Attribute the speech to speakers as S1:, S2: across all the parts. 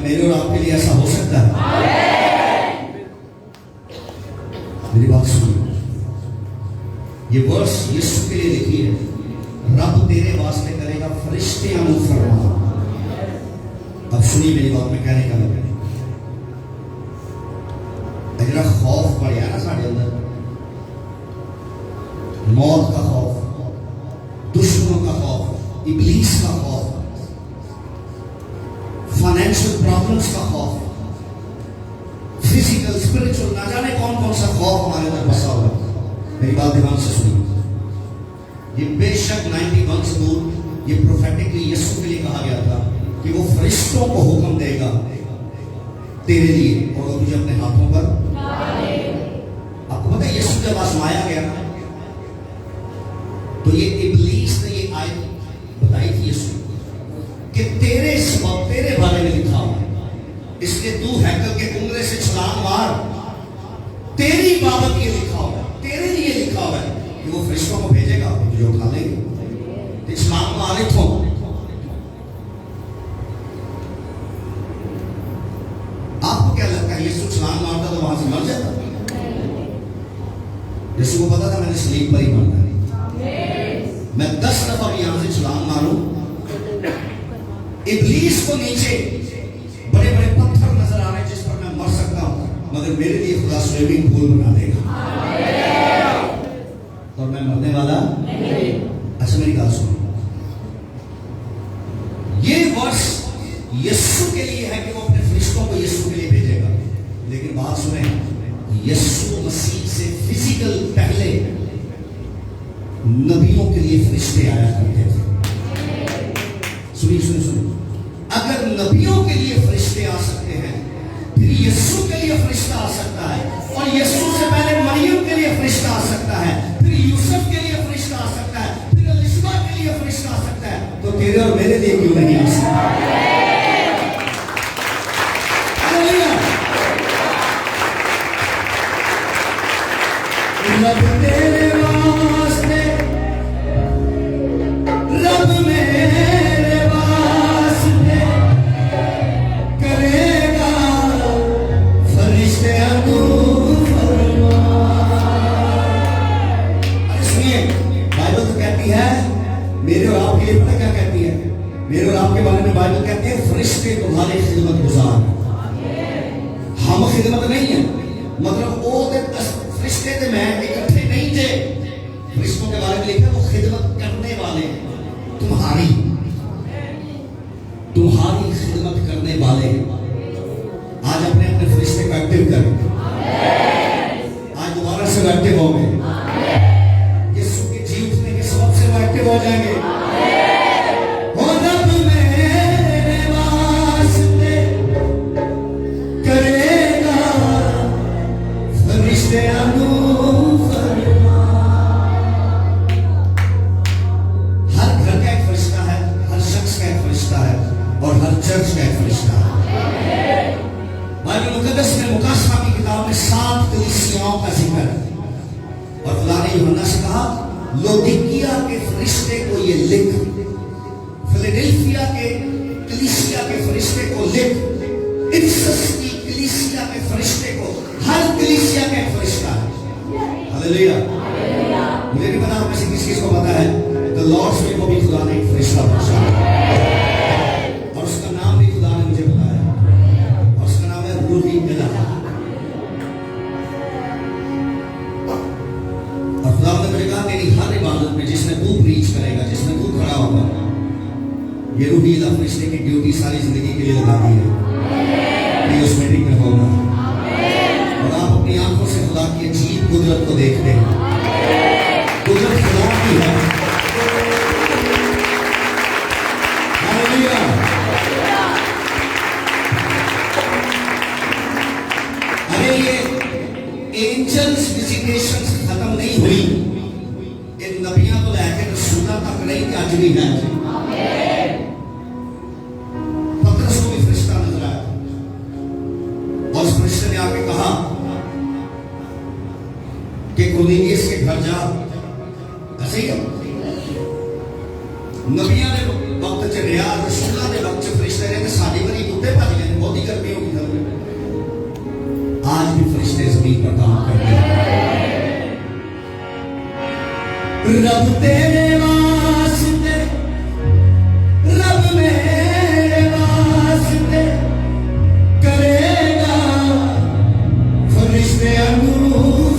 S1: मेरे और आपके लिए ऐसा हो सकता है? मेरी बात सुनिए, ये वर्ष यीशु के लिए लिखी है, रब तेरे वास्ते करेगा फरिश्तियां फरमा। अब सुनिए मेरी बात में कहने का मतलब, अगर खौफ बढ़ गया ना साढ़े अंदर, मौत का खौफ, दुश्मनों का खौफ, इब्लीस का खौफ, फाइनेंशियल प्रॉब्लम्स का खौफ, फिजिकल स्पिरिचुअल, ना जाने कौन कौन सा खौफ हमारे अंदर बसा हुआ है। मेरी बात ध्यान से सुनिए, ये बेशक 91 से दूर, ये प्रोफेटिकली यीशु के लिए कहा गया था कि वो फरिश्तों को हुक्म देगा तेरे लिए और वो तुझे अपने हाथों पर। आपको पता है यीशु जब आजमाया गया तो ये इब्लीस ने ये आयत बताई थी यीशु कि तेरे सबब तेरे बारे में लिखा हुआ है, इसलिए तू हैकल के कुंगरे से छलांग मार, तेरी बाबत ये लिखा हुआ है, तेरे लिए लिखा हुआ है कि वो फरिश्तों को भेजेगा तुझे उठा लेंगे। इस्लाम में आलित हो, आपको क्या लगता है यीशु छलांग मारता तो वहां से मर जाता? यीशु को पता था मैंने स्लीप पर ही मरना है, मैं 10 दफा भी यहां से छलांग मारूं, इब्लीस को नीचे बड़े बड़े पत्थर नजर आ रहे हैं जिस पर मैं मर सकता हूं, मगर मेरे लिए खुदा स्विमिंग पूल बना देगा और मैं मरने वाला नहीं। अच्छा मेरी बात सुनो, ये वर्ष यीशु के लिए है कि वो अपने फरिश्तों को यीशु के लिए भेजेगा, लेकिन बात सुने, यीशु मसीह से फिजिकल पहले नबियों के लिए फरिश्ते आया करते थे। सुनिए सुनिए सुनिए, अगर नबियों के लिए फरिश्ते आ सकते हैं, फिर यीशु के लिए फरिश्ता आ सकता है, और यीशु से पहले मरियम के लिए फरिश्ता आ सकता है, फिर यूसुफ के लिए फरिश्ता आ सकता है, फिर एलिशबा के लिए फरिश्ता आ सकता है, तो तेरे और मेरे लिए क्यों नहीं आ सकता? रब तेरे वास्ते, रब मेरे वास्ते करेगा फरिश्ते फरमा। अरे सुनिए, बाइबल तो कहती है मेरे और आपके लिए, पता क्या कहती है? मेरे और आपके बारे में बाइबल कहती है फरिश्ते तुम्हारे खिदमत गुजार। हम खिदमत नहीं है, मतलब वो फरिश्ते थे, मैं इकट्ठे नहीं थे। फरिश्तों के बारे में लिखा वो खिदमत करने वाले, तुम्हारी खिदमत करने वाले। आज अपने अपने फरिश्ते को एक्टिव करें, आज दोबारा से एक्टिव होंगे, यीशु के जी उठने के सबब से वो एक्टिव हो जाएंगे। हर घर का एक फरिश्ता है, हर शख्स का एक फरिश्ता है, और हर चर्च का एक फरिश्ता है। बाइबल मुकद्दस में मुकाशफा की किताब में 7 कलीसियाओं का जिक्र है, और खुदा ने यूहन्ना से कहा लौदीकिया के फरिश्ते को ये लिख, फिलाडेल्फिया के कलीसिया के फरिश्ते को लिख, इफिसस की कलीसिया के फरिश्ते को, हर कलीसिया का एक फरिश्ता है। हालेलुया। मुझे नहीं पता आप में से किस किस को पता है, द लॉर्ड्स डे को भी खुदा ने एक फरिश्ता भेजा और उसका नाम भी खुदा ने मुझे बताया, और उसका नाम है रूही इलाहा। और खुदा ने मुझे कहा तेरी हर इबादत में जिसमें तू प्रीच करेगा, जिसमें तू खड़ा होगा, ये रूही इलाहा फरिश्ते की ड्यूटी सारी जिंदगी के लिए लगा दी है कि उस मीटिंग में होगा, और आप अपनी आंखों से खुदा की अजीब कुदरत को देखते हैं। कुदरत खुदा की है। हालेलुया। अरे ये एंजल्स विजिटेशंस खत्म नहीं हुई, इन नबियां को लेकर रसूला तक नहीं कि आज भी है। पतरस को भी फरिश्ता नजर आया और उस फरिश्ते ने आके कहा कि कुरनेलियस के घर जा। ऐसे ही नबियां ने वक्त च रिया, रसूलां ने वक्त च फरिश्ते ने साडी वाली कुत्ते भज गए, बहुत ही गर्मियों की धरती में आज भी फरिश्ते जमीन पर काम करते हैं। रब तेरे वास्ते, रब मेरे वास्ते करेगा फरिश्ते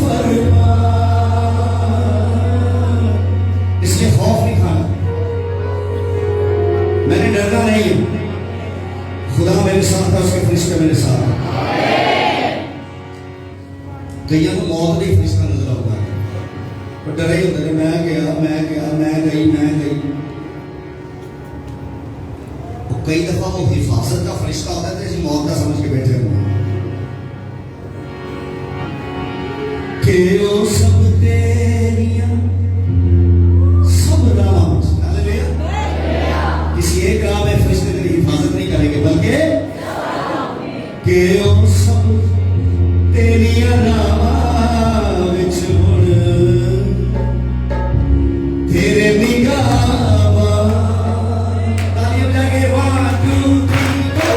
S1: फरमा। इसलिए खौफ नहीं खाना, मैंने डरना नहीं है। खुदा मेरे साथ था, उसके फरिश्ते मेरे साथ हैं। कईयों को मौत नहीं फरिश्ता नजर आता है, पर डरे ही होते हैं, मैं गया मैं गई। और कई दफा वो हिफाजत का फरिश्ता होता है तो इसी मौत का समझ के बैठे हुए कि वो सब तेरियां सब रात। किसी एक राह में फरिश्ते तेरी हिफाजत नहीं करेंगे, बल्कि कि वो सब तेरियां राह विच हुण तेरे निगाह। तालियां बजा के 1 2 3 गो।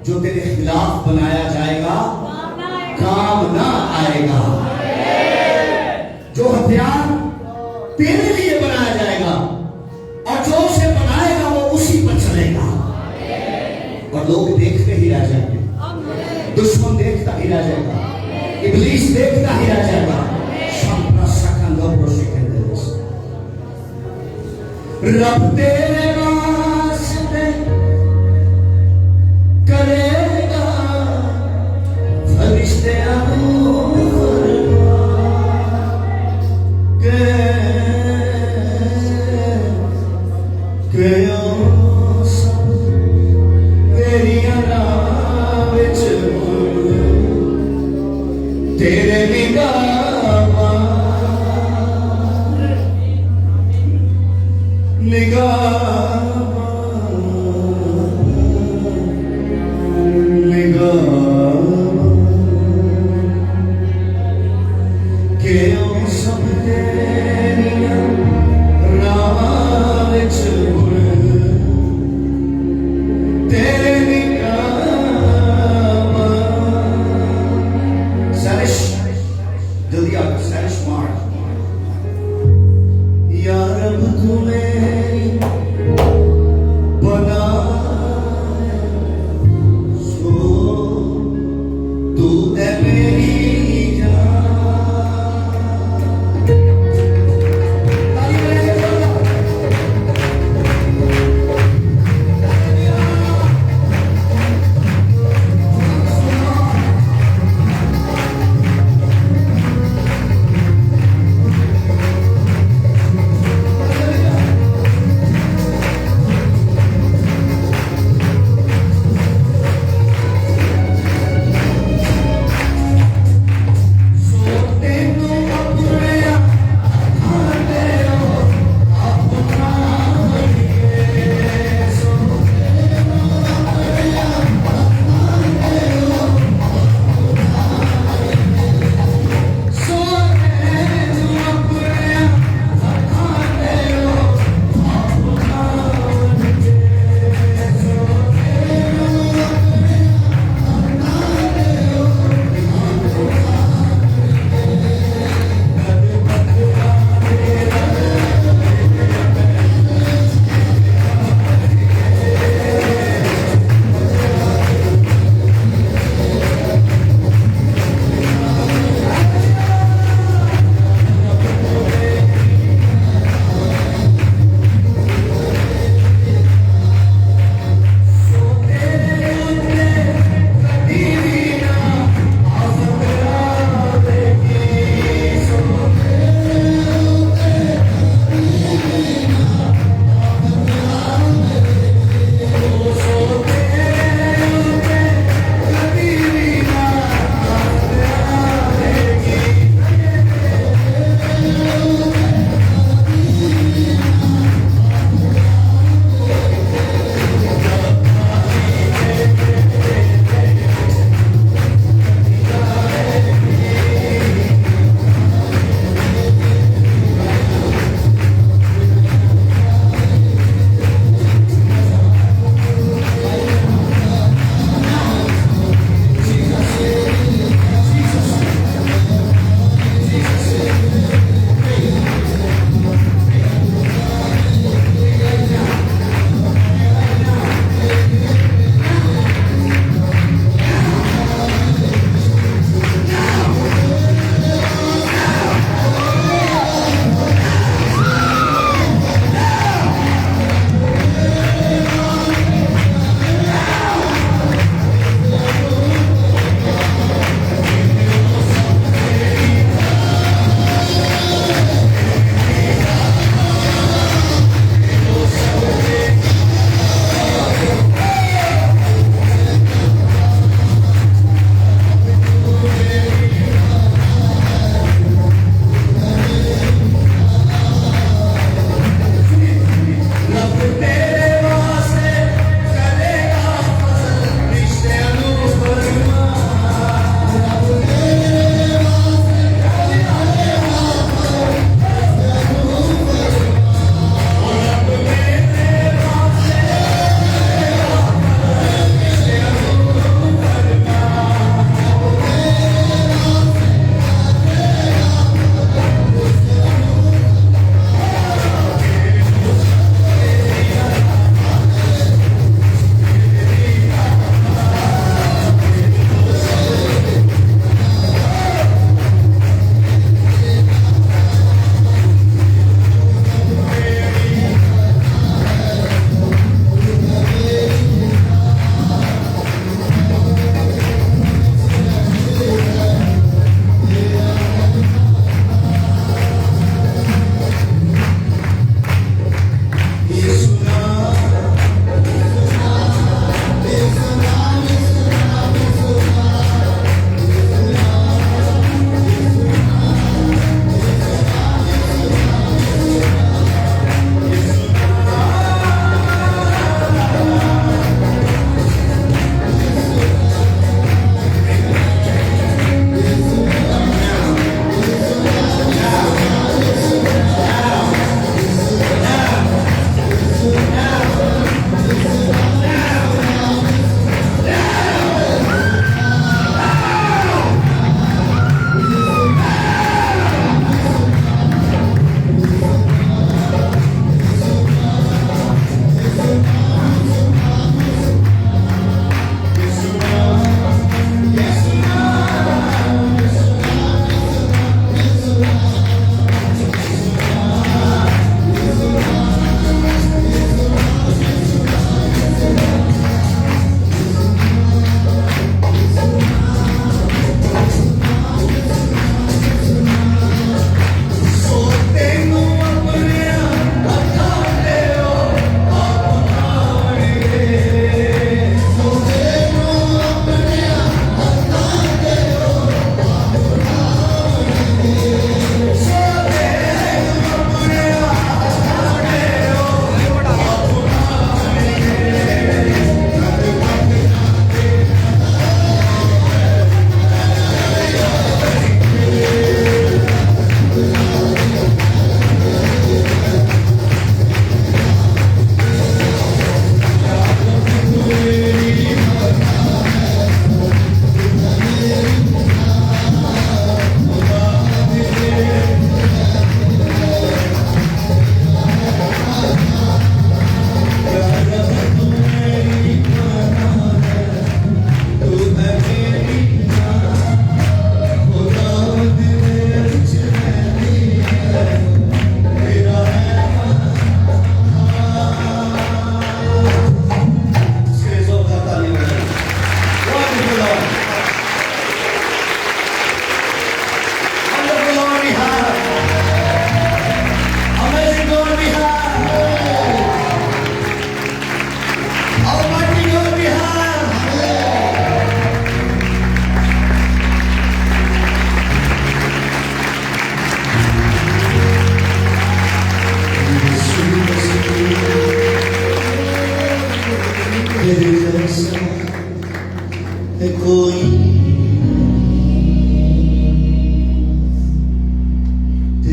S1: जो तेरे खिलाफ बनाया जाएगा काम ना आएगा। जो हथियार तेरे लिए बनाया जाएगा और जो उसे बनाएगा वो उसी पर चलेगा, और लोग देखते ही रह जाएंगे, दुश्मन देखता ही रह जाएगा, इब्लीस देखता ही रह जाएगा। रब तेरे वास्ते करेगा फरिश्ते तेरे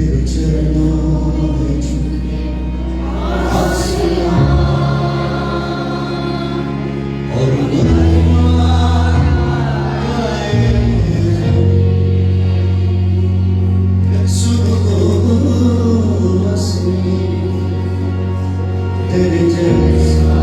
S1: तेरे चरणों में झुके आसियां और तेरे जैसा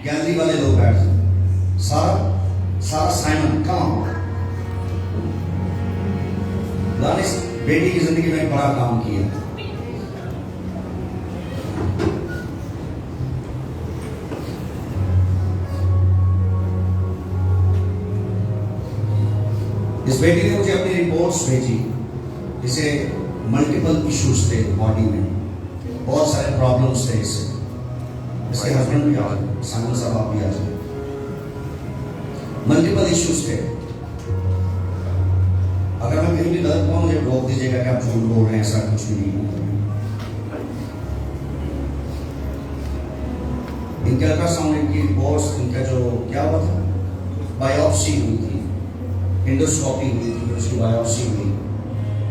S1: गैलरी वाले लोग बैठ जाए। सारा साइमन काम खुदा ने इस बेटी की जिंदगी में एक बड़ा काम किया। इस बेटी ने मुझे अपनी रिपोर्ट्स भेजी, जिसे मल्टीपल इश्यूज थे बॉडी में, बहुत सारे प्रॉब्लम्स थे इससे। इसके हस्बैंड भी आ जाए, सामने साहब आप भी आ जाए। मल्टीपल इश्यूज थे। अगर मैं कहीं भी गलत हूं मुझे रोक दीजिएगा कि आप झूठ बोल रहे हैं, ऐसा कुछ भी नहीं है। इनके अल्ट्रासाउंड की रिपोर्ट्स, इनका जो क्या हुआ था, बायोप्सी हुई थी, इंडोस्कोपी हुई थी, उसकी बायोप्सी हुई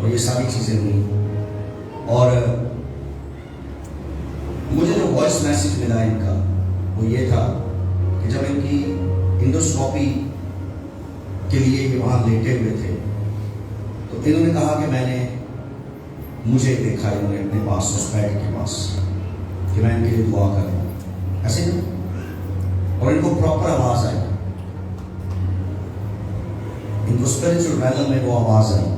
S1: और ये सारी चीजें हुई। और मुझे जो वॉइस मैसेज मिला इनका वो ये था कि जब इनकी इंडोस्कोपी के लिए ये वहां लेटे हुए थे तो इन्होंने कहा कि मुझे देखा इन्होंने अपने पास उस बेड के पास कि मैं इनके लिए दुआ कर रहा हूं, ऐसे ना। और इनको प्रॉपर आवाज आई, इनको स्पिरिचुअल रैलम में वो आवाज आई।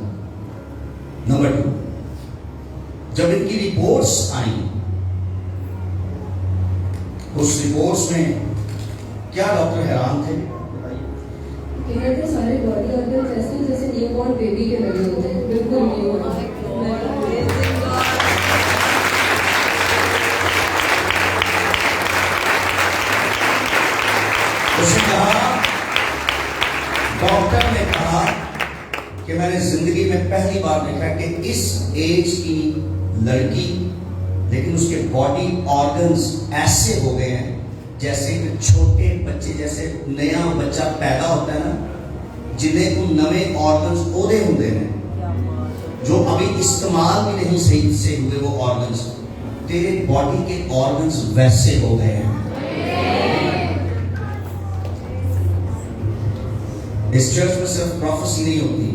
S1: नंबर 2, जब इनकी रिपोर्ट्स आई, उस रिपोर्ट्स में क्या डॉक्टर हैरान थे?
S2: इनके सारे बॉडी ऑर्गन ऐसे जैसे न्यूबॉर्न बेबी के लगे होते हैं, बिल्कुल न्यू।
S1: उसने कहा, डॉक्टर ने कहा कि मैंने जिंदगी में पहली बार देखा कि इस एज की लड़की, लेकिन उसके बॉडी ऑर्गन्स ऐसे हो गए हैं जैसे कि छोटे बच्चे, जैसे नया बच्चा पैदा होता है ना, जिन्हें उन नवे ऑर्गन्स ओदे होंगे हैं जो अभी इस्तेमाल भी नहीं सही से हुए वो ऑर्गन्स, तेरे बॉडी के ऑर्गन्स वैसे हो गए हैं। इस चर्च में सिर्फ प्रोफेसी नहीं होती,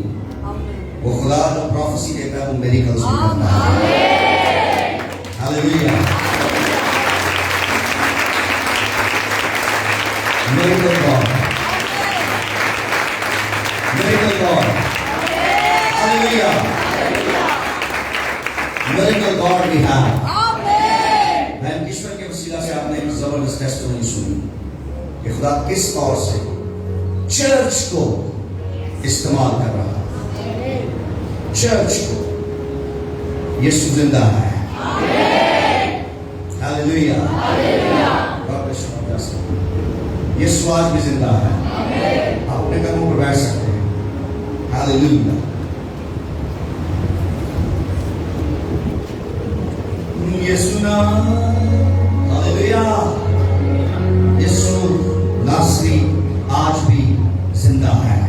S1: वो खुदा जो प्रोफेसी देता है वो मिरेकल्स भी करता है। Hallelujah. Miracle God. Miracle God. Hallelujah. Miracle God we have. मैं ईश्वर के वसीला से आपने एक जबरदस्त टेस्टिमनी सुनी कि खुदा किस तौर से चर्च को इस्तेमाल कर रहा है। चर्च को यीशु जिंदा है। हालेलुया। यीशु आज भी जिंदा है। आप अपने कदमों पर बैठ सकते हैं। हालेलुया। यीशु नाम, हालेलुया। यीशु नासरी आज भी जिंदा है।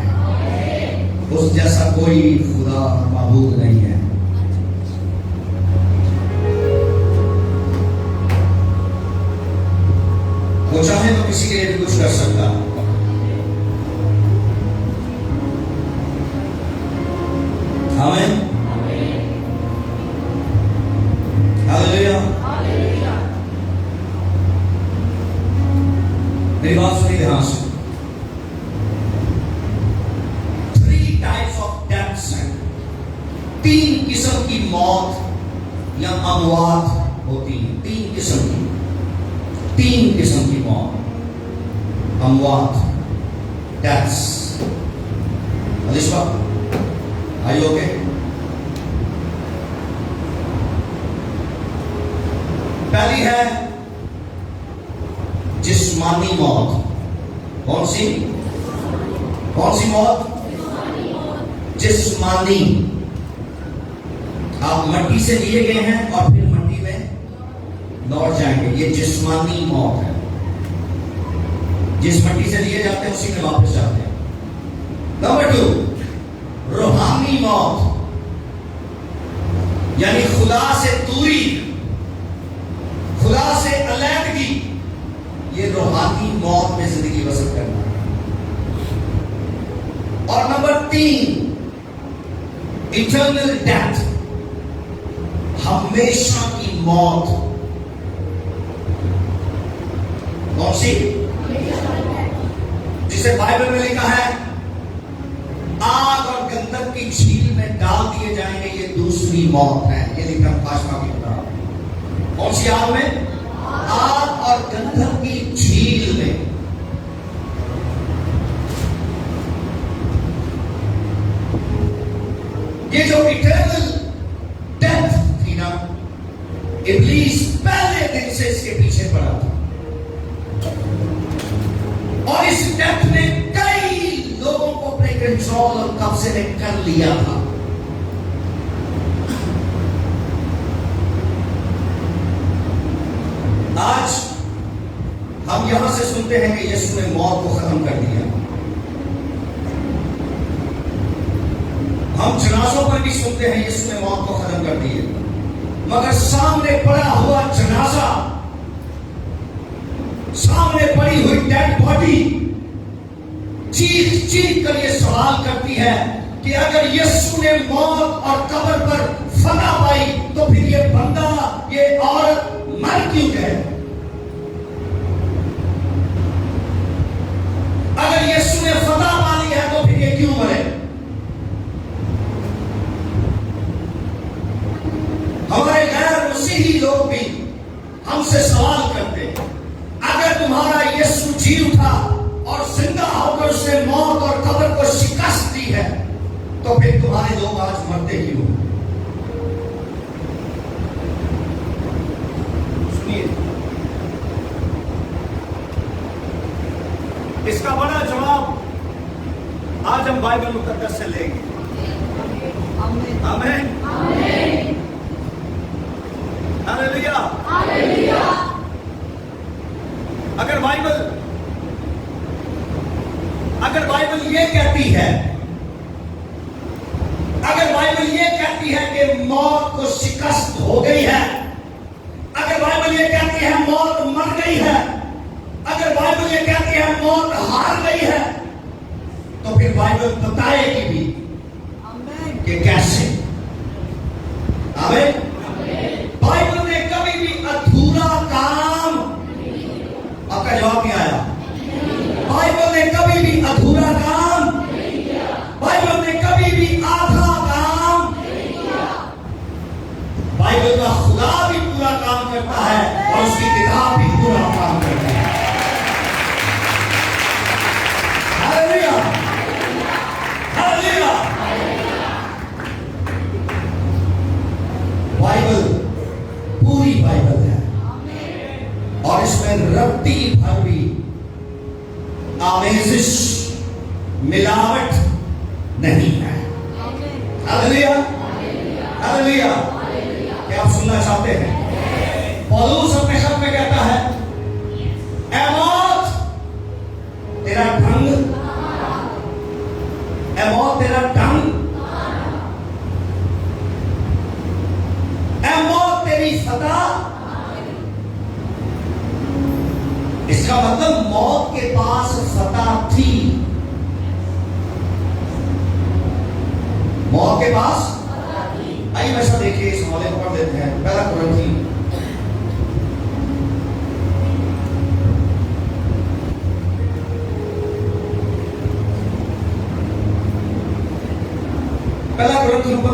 S1: उस जैसा कोई खुदा माबूद नहीं है। चाहे तो किसी के लिए भी कुछ कर सकता है। आमीन। हालेलुया। मेरी बात सुनिए ध्यान से। 3 टाइप्स ऑफ डेथ्स हैं। 3 किस्म की मौत या अमवात होती है। 3 किस्म की, 3 किस्म की मौत, अमवात, deaths. Alisha, are you okay? पहली है जिस्मानी मौत। कौन सी? कौन सी मौत? जिस्मानी। आप मट्टी से लिए गए हैं और फिर मट्टी में लौट जाएंगे, ये जिस्मानी मौत है। जिस मट्टी से लिए जाते हैं उसी में वापस जाते हैं। नंबर 2, रूहानी मौत, यानी खुदा से दूरी, खुदा से अलग-गी, ये रूहानी मौत में जिंदगी बसर करना। और नंबर 3, इटर्नल डेथ, हमेशा की मौत। कौन सी? जिसे बाइबल में लिखा है आग और गंधक की झील में डाल दिए जाएंगे, ये दूसरी मौत है। ये लिखा भाषा की किताब। कौन सी आग में? आग और गंधक की झील में। ये जो इटर्नल डेथ थी ना, इब्लीस पहले दिन से इसके पीछे पड़ा था। और इस डेथ ने कई लोगों को अपने कंट्रोल और कब्जे में कर लिया था। आज हम यहां से सुनते हैं कि यीशु ने मौत को खत्म कर दिया। हम जनाजों पर भी सुनते हैं यीशु ने मौत को खत्म कर दिया, मगर सामने पड़ा हुआ जनाजा, सामने पड़ी हुई डेड बॉडी चीख चीख कर यह सवाल करती है कि अगर यीशु ने मौत और कब्र पर फतह पाई तो फिर ये बंदा, ये औरत मर क्यों गए? अगर यीशु ने फतह पा ली है तो फिर ये क्यों मरे? हमारे गैर मसीही लोग भी हमसे सवाल करते हैं, अगर तुम्हारा यीशु जी उठा और जिंदा होकर उसने मौत और कब्र को शिकस्त दी है तो फिर तुम्हारे लोग आज मरते क्यों? सुनिए, इसका बड़ा जवाब आज हम बाइबल मुकद्दस से लेंगे। आमीन। हालेलुया। अगर बाइबल ये कहती है, अगर बाइबल ये कहती है कि मौत को शिकस्त हो गई है, अगर बाइबल ये कहती है मौत मर गई है, अगर बाइबल ये कहती है मौत हार गई है, तो फिर बाइबल बताएगी भी कि कैसे। आमीन। बाइबल ने कभी भी अधूरा काम, आपका जवाब नहीं आया। बाइबल ने कभी भी अधूरा काम, बाइबल ने कभी भी आधा काम, बाइबल का खुदा भी पूरा काम करता है और उसकी किताब भी पूरा काम करती है। Hallelujah, hallelujah. बाइबल पूरी बाइबल है और इसमें रत्ती भर भी आमेजिश, मिलावट नहीं है। Hallelujah, hallelujah. क्या आप सुनना चाहते हैं? पौलुस अपने शब्द में कहता है, ऐ मौत तेरा ढंग, ऐ मौत तेरा ढंग, ऐ मौत तेरी फतह। इसका इसका मतलब मौत के पास फतह थी। मौत के पास आइए वैसा देखिए, इस हवाले को पढ़ लेते हैं। पहला कुरिन्थी ऊपर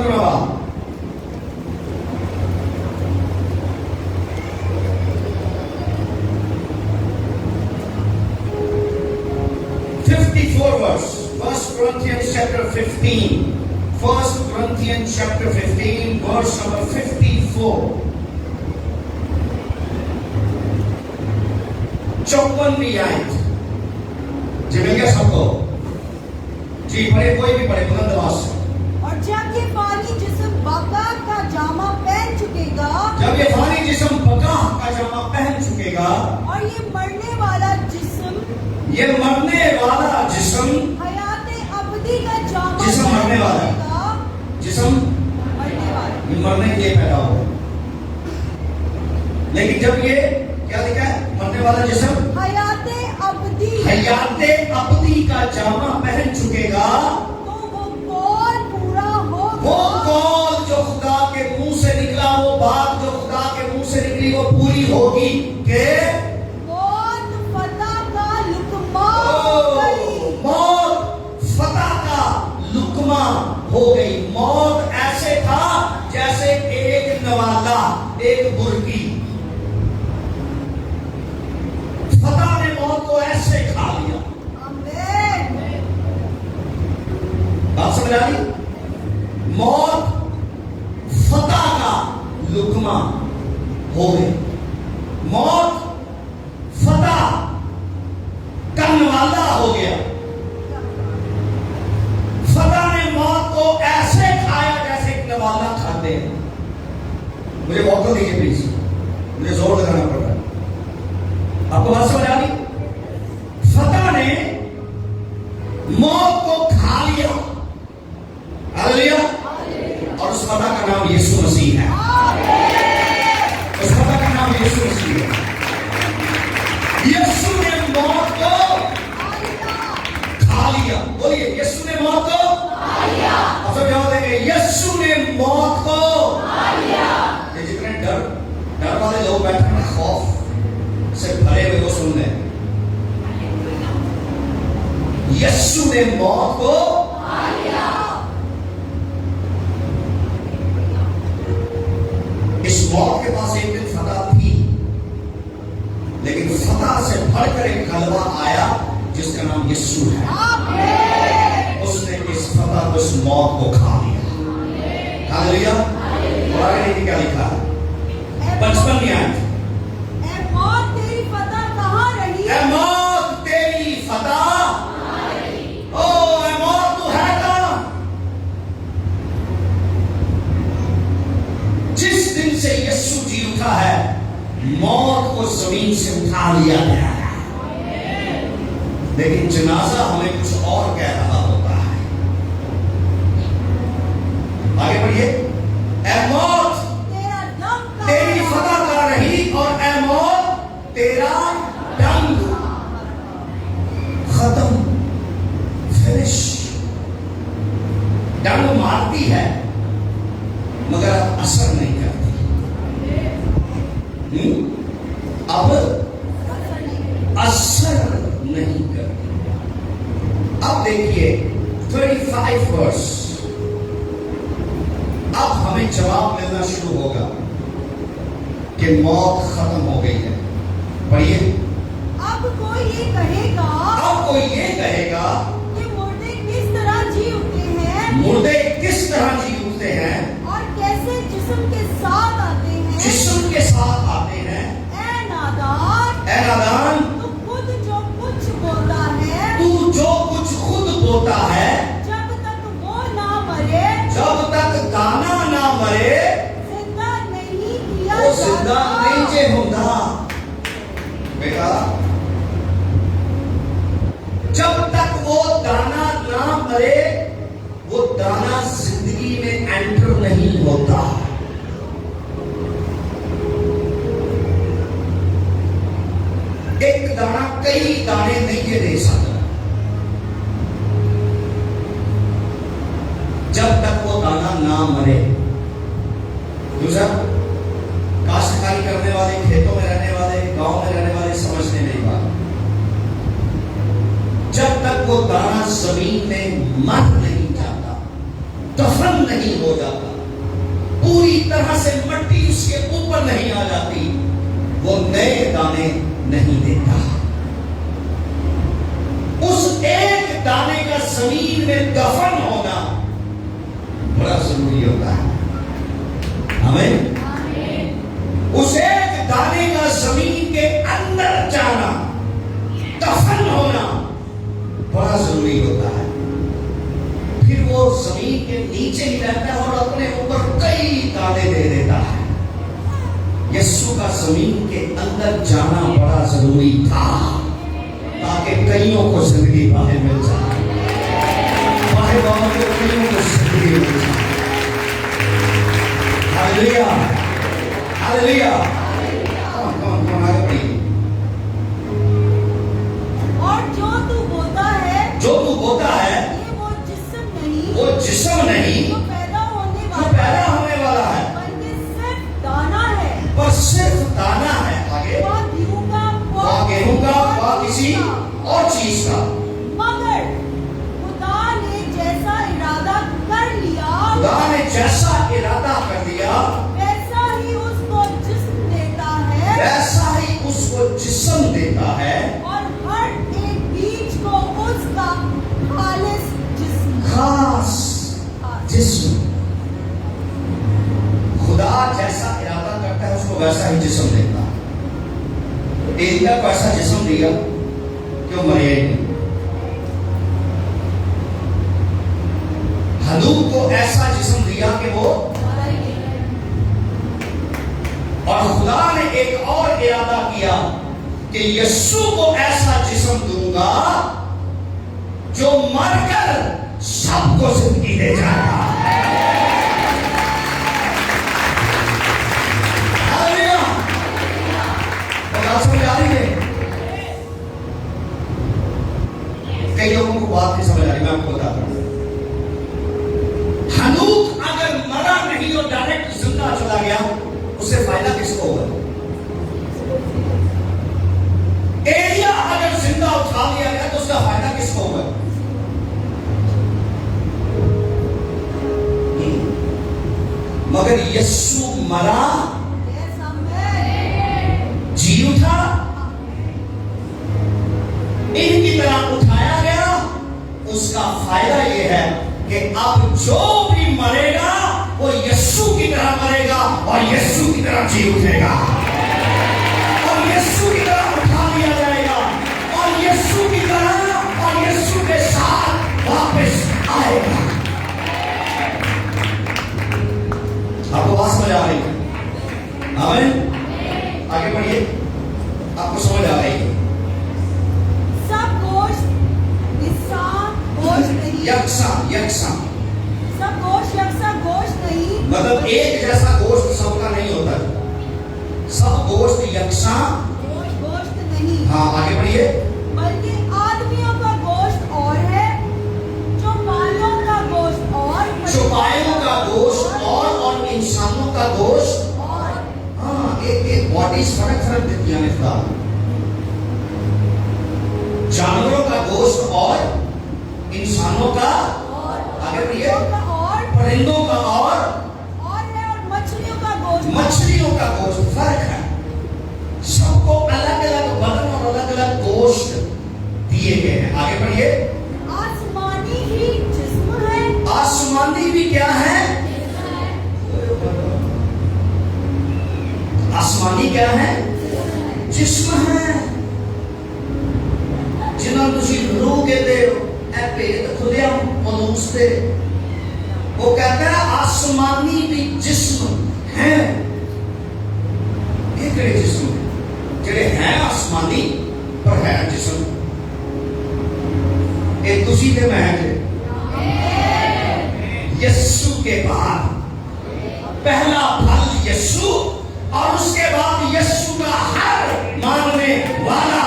S1: 54 verse, 1 Corinthians chapter 15, 1 Corinthians chapter 15 verse number 54, 54वीं आयत। जी मिल गया सबको? जी पढ़े, कोई भी पढ़े बुलंद आवाज से।
S3: और जब ये फानी जिस्म बका का जामा पहन चुकेगा,
S1: जब ये फानी जिस्म बका का जामा पहन चुकेगा,
S3: और ये मरने वाला जिस्म हयाते अबदी का जामा
S1: जिस्म मरने वाला है।
S3: पहनेगा,
S1: जिस्म
S3: मरने वाला
S1: ये मरने के लिए पैदा हो, लेकिन जब ये क्या लिखा है, मरने वाला जिस्म हयाते अबदी का जामा पहन चुकेगा,
S3: तो वो कौल पूरा होगा,
S1: वो कौल जो खुदा के मुंह से निकला, वो बात जो खुदा के मुंह से निकली वो पूरी होगी कि
S3: मौत फतह का लुकमा
S1: मौत फतह का लुकमा हो गई। मौत ऐसे था जैसे एक नवाला, एक बुर्की। फतह ने मौत को ऐसे खा लिया।
S3: आमीन।
S1: बात समझ आ रही? मौत फतह का लुकमा हो गई। मौत फतह का नवाला हो गया। फतह ने मौत को ऐसे खाया जैसे एक नवाला खाते हैं। मुझे मौका दीजिए प्लीज, मुझे जोर लगाना पड़ रहा है। आपको बात समझ आ रही? फतह ने मौत को खा लिया। हालेलुया। और उस फतह का नाम यीशु मसीह है। उस फतह का नाम यीशु मसीह है। यीशु ने मौत को खा लिया। बोलिए, यीशु ने मौत को खा लिया। अब सब जवाब देंगे, यीशु ने मौत को खा लिया। ये जितने डर वाले लोग बैठे हैं, खौफ से भरे हुए वो सुन लें। यीशु ने मौत को खा लिया। इस मौत के पास एक दिन फतह थी, लेकिन फतह से बढ़कर एक गलबा आया जिसका नाम यीशु है। उसने इस फतह को, इस मौत को खा लिया। हालेलुया। और आगे देखिए क्या लिखा है, 55वीं आयत।
S3: मौत तेरी फतह कहाँ रही?
S1: ऐ मौत तेरी फतह, ओ ऐ मौत तू है कहां? जिस दिन से यीशु जी उठा है, मौत को जमीन से उठा लिया गया है। लेकिन जनाजा हमें कुछ और कह रहा होता है। आगे बढ़िए। ऐ मौत
S3: तेरा दम कहाँ
S1: तेरी फतह कहां रही, और ऐ मौत तेरा डंग खत्म, फिनिश। डंग मारती है मगर अब असर नहीं करती। अब असर नहीं करती। अब देखिए 35 वर्स। अब हमें जवाब मिलना शुरू होगा कि मौत खत्म हो गई है। पढ़िए।
S3: अब कोई ये कहेगा,
S1: अब कोई ये कहेगा
S3: कि मुर्दे किस तरह जी उठते हैं,
S1: मुर्दे किस तरह जी उठते हैं,
S3: और कैसे जिस्म के साथ आते हैं।
S1: जिस्म के साथ आते हैं।
S3: ऐ नादान,
S1: ऐ नादान,
S3: तू खुद जो कुछ बोता है,
S1: तू जो कुछ खुद बोता है,
S3: जब तक वो ना मरे,
S1: जब तक दाना ना मरे,
S3: जिंदा नहीं किया
S1: वो जिंदा
S3: जाता।
S1: नहीं जे होता। बेटा, जब तक वो दाना ना मरे, वो दाना जिंदगी में एंटर नहीं होता। एक दाना कई दाने नहीं के दे सकता जब तक वो दाना ना मरे। दूसरा, काश्तकारी करने वाले, खेतों में रहने वाले, गांव में रहने वाले समझने नहीं बात। जब तक वो दाना जमीन में मर नहीं जाता, दफन नहीं हो जाता, पूरी तरह से मिट्टी उसके ऊपर नहीं आ जाती, वो नए दाने नहीं देता। उस एक दाने का जमीन में दफन होना बड़ा जरूरी होता है। आमीन। उस एक दाने का जमीन के अंदर जाना, दफन होना बड़ा जरूरी होता है। फिर वो जमीन के नीचे ही रहता है और अपने ऊपर कई दाने दे देता है। यीशु का जमीन के अंदर जाना बड़ा जरूरी था ताकि कईयों को जिंदगी बाहर मिल जाए, बाहर बाहर के कईयों को जिंदगी मिल जाए। Hallelujah, hallelujah. कौन आगे बढ़िए।
S3: और जो तू बोता है,
S1: जो तू बोता है,
S3: ये वो
S1: जिस्म नहीं
S3: जो पैदा होने
S1: वाला है,
S3: बल्कि सिर्फ दाना है।
S1: पर सिर्फ दाना है। आगे
S3: वह
S1: गेहूं का, वह किसी और चीज का।
S3: मगर खुदा ने जैसा इरादा कर लिया,
S1: खुदा ने जैसा इरादा कर लिया,
S3: वैसा ही उसको जिस्म देता है,
S1: वैसा ही उसको जिस्म देता है।
S3: और हर एक बीज को उसका खालिस जिस्म,
S1: खास जिस्म। खुदा जैसा इरादा करता है उसको वैसा ही जिस्म देता है। एलिया को ऐसा जिस्म दिया क्यों मरे नहीं। हनूक को ऐसा जिस्म दिया कि वो, और खुदा ने एक और इरादा किया कि यीशु को ऐसा जिस्म दूंगा जो मरकर सबको जिंदगी दे जाएगा। हालेलुया। बात समझ आ रही है? कई लोगों को बात नहीं समझ आ रही, मैं आपको बताता हूं। हनूक अगर मरा नहीं और डायरेक्ट जिंदा चला गया, उससे फायदा किसको होगा? एलिया अगर जिंदा उठा लिया गया तो उसका फायदा किसको होगा? मगर यीशु मरा, जी उठा, इनकी तरह उठाया गया। उसका फायदा यह है कि अब जो भी मरेगा वो यीशु की तरह मरेगा और यीशु की तरह जी उठेगा, और यीशु की तरह उठा लिया जाएगा, और यीशु की तरह और यीशु के साथ वापस आएगा। आपको बात समझ आ रही है? आमीन। आगे बढ़िए, आपको समझ आ रही है?
S3: सब गोश्त गोश्त नहीं,
S1: यकसा
S3: सब गोश्त यकसा गोश्त नहीं,
S1: मतलब एक जैसा गोश्त सबका नहीं होता। सब गोश्त यकसा
S3: गोश्त नहीं।
S1: हाँ, आगे बढ़िए।
S3: बल्कि आदमियों का गोश्त और है, चौपाइयों का गोश्त और,
S1: चौपाइयों का गोश्त और इंसानों का गोश्त
S3: और।
S1: हाँ, एक बॉडीज फर्क देती है खुदा। जानवरों का गोश्त और इंसानों का, आगे बढ़िए,
S3: और
S1: परिंदों का और
S3: है, और मछलियों का गोश्त,
S1: मछलियों का गोश्त। फर्क है। सबको अलग अलग बदन और अलग अलग गोश्त दिए गए हैं। आगे बढ़िए।
S3: आसमानी ही जिस्म है,
S1: आसमानी भी क्या है? आसमानी क्या है? जिस्म है। जिन्होंने तुसी रूह कहते हो, भेद खुदिया मनुस थे। वो कहता है आसमानी भी जिस्म है। ये किहड़े जिस्म है? जिहड़े हैं आसमानी पर है जिस्म। ये तुसी ते मैं थे। यीशु के बाद पहला फल यीशु, और उसके बाद यीशु का हर मानने वाला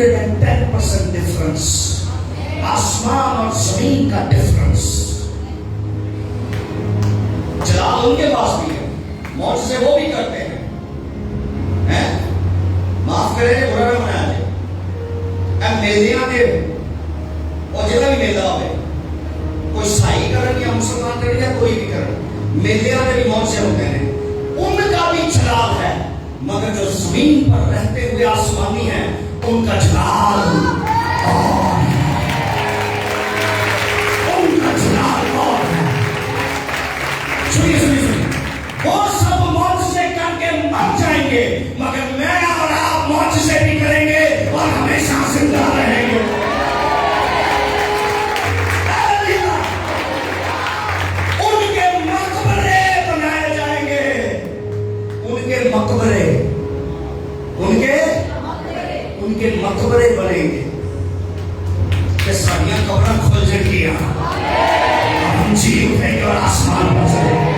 S1: 110% डिफरेंस, आसमान और जमीन का डिफरेंस। जलाल उनके पास भी है, मौत से वो भी करते हैं, माफ करें बुरा ना बनाया जाए। अब मेलियां दे और जिला भी मेला हो कोई साई करन या मुसलमान करन या कोई भी करन, मेलियां दे भी मौत से होते हैं, उनका भी जलाल है। मगर जो जमीन पर रहते हुए आसमानी है, उनका जलाल और उनका जलाल और है। सुनिए सुनिए सुनिए, वो सब मौत से करके मर जाएंगे, मगर मैं और आप मौत से भी करेंगे और हमेशा जिंदा रहेंगे। उनके मकबरे बनाए जाएंगे, उनके मकबरे, उनके मकबरे बनेंगे। कि सारियां कब्रें खुल जाएंगी, हम जी उठेंगे और आसमान पर चलेंगे।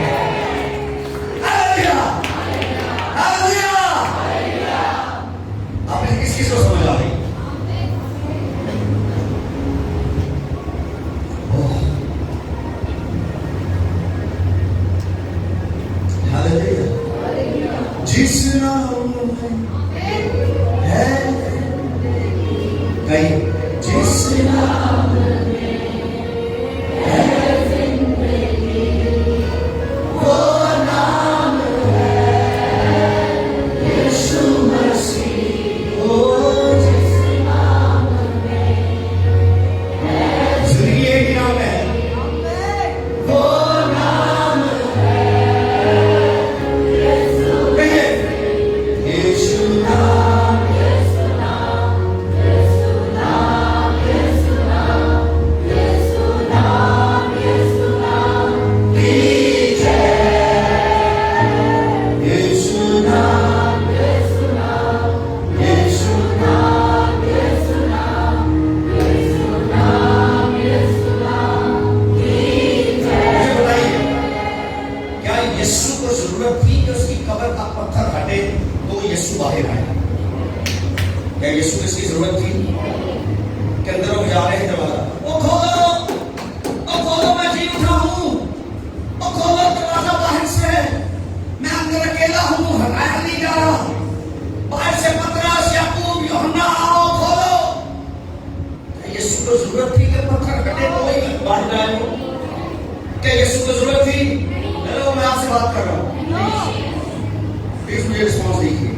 S1: आपने किस किस को समझ आ रही? जिस नाम है कहीं, जिस नाम वो नाम है यीशु मसीह। ओ जिस नाम में जिंदगी एक ही नाम है, वो नाम है यीशु। कहिए यीशु नाम, यीशु नाम, यीशु नाम, यीशु नाम, यीशु नाम, यीशु नाम लीजिए। यीशु नाम, यीशु नाम, यीशु नाम, यीशु नाम, यीशु नाम, यीशु नाम लीजिए। मुझे बताइए, क्या यीशु को जरूरत थी कि उसकी कब्र का पत्थर हटे तो यीशु बाहर आए? क्या यीशु को इसकी जरूरत थी कि अंदर वो जा रहे हैं दरवाजा, ओ खोलो मैं जी उठा हूं, ओ खोलो दरवाजा बाहर से, मैं अंदर अकेला हूं, हटाया नहीं जा रहा, बाहर से पतरस याकूब यूहन्ना आओ खोलो। क्या यीशु को जरूरत थी कि पत्थर हटे तो वही बाहर आए? क्या यीशु को जरूरत थी? हेलो, मैं आपसे बात कर रहा हूं, प्लीज मुझे रिस्पॉन्स दीजिए।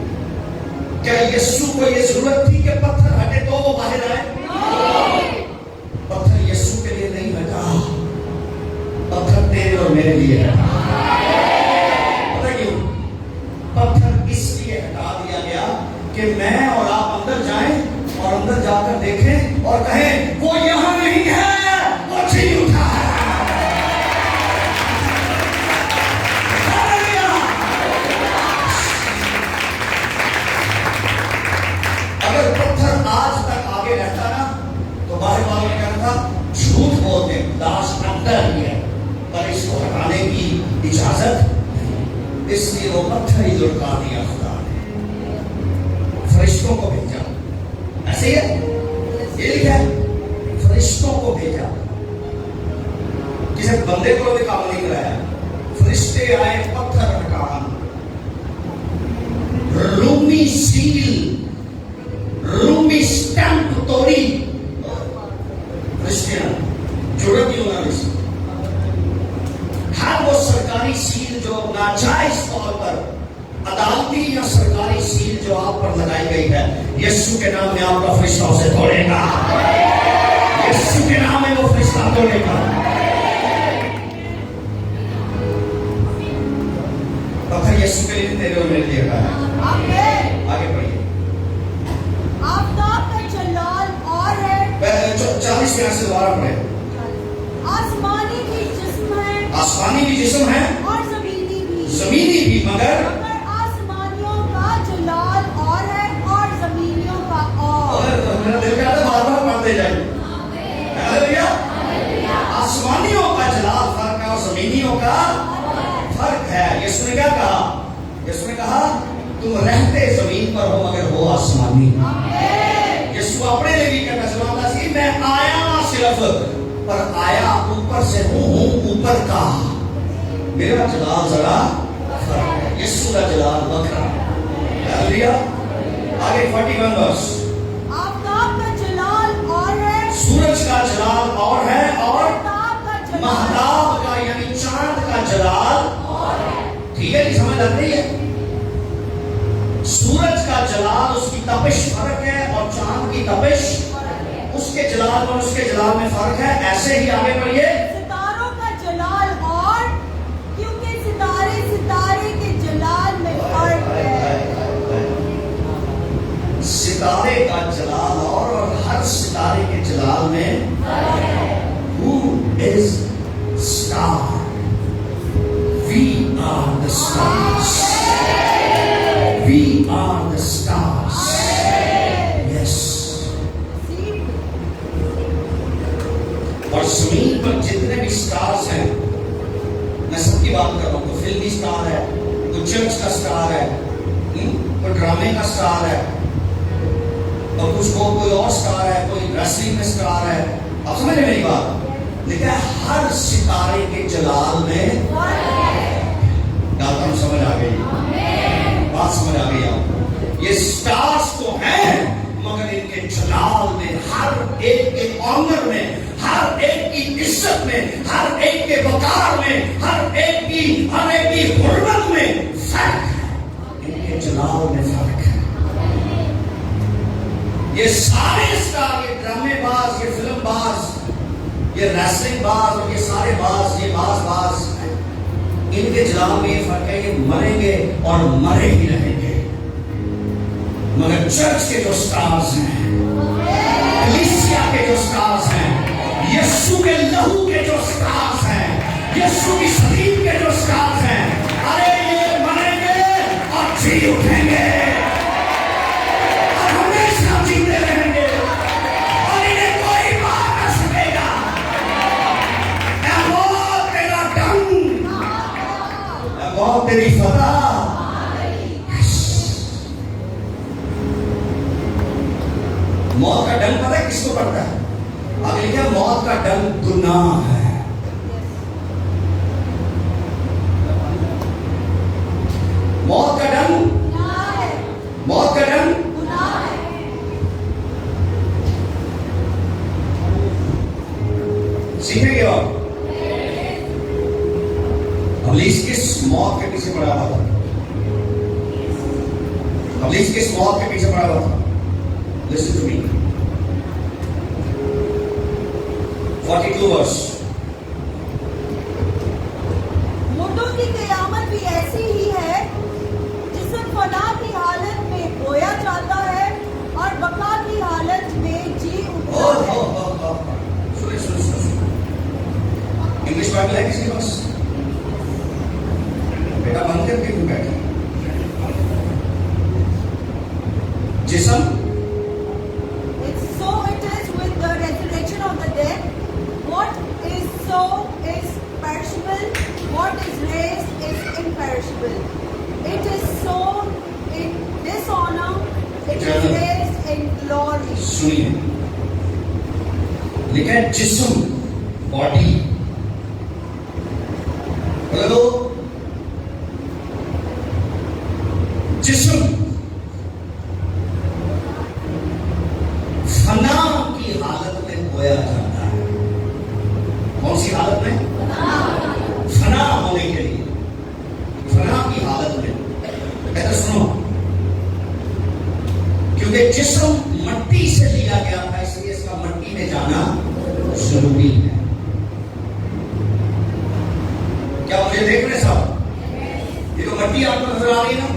S1: क्या यीशु को यह जरूरत थी कि पत्थर हटे तो वो बाहर आए? पत्थर यीशु के लिए नहीं हटा, पत्थर तेरे और मेरे लिए हटा। पता क्यों? पत्थर इसलिए हटा दिया गया कि मैं और आप अंदर जाएं और अंदर जाकर देखें और कहें वो यहां नहीं है, वो जी उठा है। अगर पत्थर आज तक आगे रहता ना तो बाहर वालों ने कहना था झूठ बोलते, लाश अंदर ही है, पर इसको हटाने की इजाजत नहीं। इसलिए वो पत्थर ही लुढ़का दिया खुदा ने, फरिश्तों को भेजा। ऐसे ही है, ये लिखा है, फरिश्तों को भेजा। किसी बंदे को भी काम नहीं कराया, फरिश्ते आए पत्थर हटाना। रूमी सील, रूमी स्टैंप तोड़ी, क्रिश्चियन जरूरत ही होना नहीं। हर वो सरकारी सील जो नाजायज तौर पर, अदालती या सरकारी सील जो आप पर लगाई गई है, यीशु के नाम में आपका फरिश्ता उसे तोड़ेगा। यीशु के नाम में वो फरिश्ता तोड़ेगा। पत्थर यीशु के लिए तेरे और मेरे लिए का है। आगे बढ़िए।
S3: आफ्ताब का जलाल और है,
S1: 40 के से 12 पढ़े।
S3: आसमानी भी जिस्म है,
S1: आसमानी भी जिस्म है
S3: और जमीनी
S1: भी, मगर
S3: आसमानियों का जलाल और है और जमीनियों का और।
S1: मेरा दिल कहता है बार-बार पढ़ते जाइए। हालेलुया। आसमानियों का जलाल फर्क है और जमीनियों का फर्क है। यीशु ने क्या कहा? यीशु ने कहा तुम रहते जमीन पर हो मगर हो आसमानी। यीशु अपने लिए भी कहना चाहता सी मैं आया सिर्फ पर आया ऊपर से हूं ऊपर का मेरा जलाल जरा फर्क है यीशु का जलाल बखरा हालेलुया आगे 41 वर्स
S3: आफ्ताब का जलाल और है
S1: सूरज का जलाल और है और
S3: महताब का जलाल
S1: महताब का यानी चांद का जलाल ठीक है समझ लग रही है सूरज का जलाल उसकी तपिश फर्क है और चांद की तपिश उसके जलाल और उसके जलाल में फर्क है ऐसे ही आगे बढ़िए
S3: सितारों का जलाल और क्योंकि सितारे सितारे के जलाल में फर्क है
S1: सितारे का जलाल और हर सितारे के जलाल में who is star we are the stars we are the stars yes और जमीन पर जितने भी स्टार्स हैं मैं सबकी बात कर रहा हूं कोई फिल्मी स्टार है कोई चर्च का स्टार है कोई ड्रामे का स्टार है और कुछ को कोई और स्टार है कोई रेसलिंग में स्टार है आप समझ रहे मेरी बात लेकिन हर सितारे के जलाल में डालता हूं समझ आ गई बात समझ आ गई आप ये स्टार्स तो हैं मगर इनके जलाल में हर एक के ऑनर में हर एक की इज्जत में हर एक के वकार में हर एक की हुर्मत में फर्क है इनके जलाल में फर्क है ये सारे स्टार ये ड्रामेबाज ये फिल्मबाज ये रेसलिंग बाज और ये सारे बाज ये बाज इनके जलाल में ये फर्क है ये मरेंगे और मरे ही रहेंगे मगर चर्च के जो स्टार्स हैं कलीसिया के जो स्टार्स हैं यीशु के लहू के जो स्टार्स हैं यीशु की सलीब के जो स्टार्स हैं अरे ये मरेंगे और जी उठेंगे और हमेशा जीते रहेंगे और इन्हें कोई मार न सकेगा ऐ मौत तेरा डंक ऐ मौत तेरी फतह मौत का डंक पता है किसको पड़ता है आगे लिखा मौत का डंक गुनाह है मौत का डंक मौत का डंक सीखेंगे और अबलीस किस मौत के पीछे पड़ा हुआ था अबलीस किस मौत के पीछे पड़ा हुआ था Listen to me. 42 verse.
S3: मुर्दों की क़यामत भी ऐसी ही है जिसम फना की हालत में बोया जाता है और बका की हालत में जी उठता है
S1: सुनिए इंग्लिश बाइबल है किसी के पास बेटा बंद करके क्यों बैठे जिसम
S3: What is raised is imperishable. It is sown in dishonor. It is raised in glory.
S1: सुनिए लिखा है जिस्म बॉडी बोलो जिस्म फना की हालत में बोया जाता है कौन सी हालत में फना होने के लिए फना की हालत में कहते सुनो क्योंकि जिस्म मट्टी से लिया गया था इसलिए इसका मट्टी में जाना जरूरी है क्या मुझे देख रहे सब ये तो मट्टी आपको नजर आ रही है ना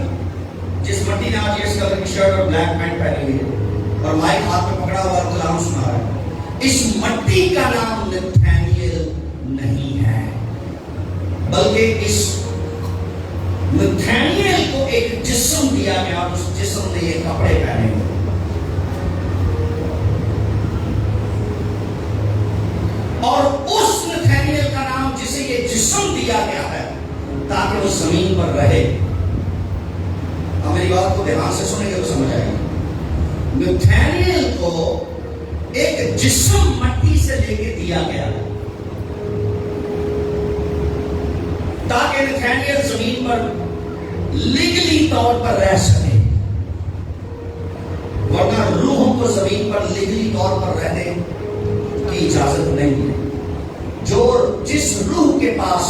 S1: जिस मट्टी ने आज इस कलर की शर्ट और ब्लैक पैंट पहनी हुई है और माइक हाथ में पकड़ा हुआ कलाम सुना रहा है इस मट्टी का नाम नथानिएल नहीं है बल्कि इस नथानिएल को एक जिस्म दिया गया और उस जिस्म ने ये कपड़े पहने हुए और उस नथानिएल का नाम जिसे ये जिस्म दिया गया है ताकि वो जमीन पर रहे अब मेरी बात को ध्यान से सुनेंगे तो समझ आएगा नथानिएल को एक जिस्म मट्टी से लेके दिया गया ताकि नथानियल जमीन पर लीगली तौर पर रह सके, वरना रूहों को जमीन पर लीगली तौर पर रहने की इजाजत नहीं है। जिस रूह के पास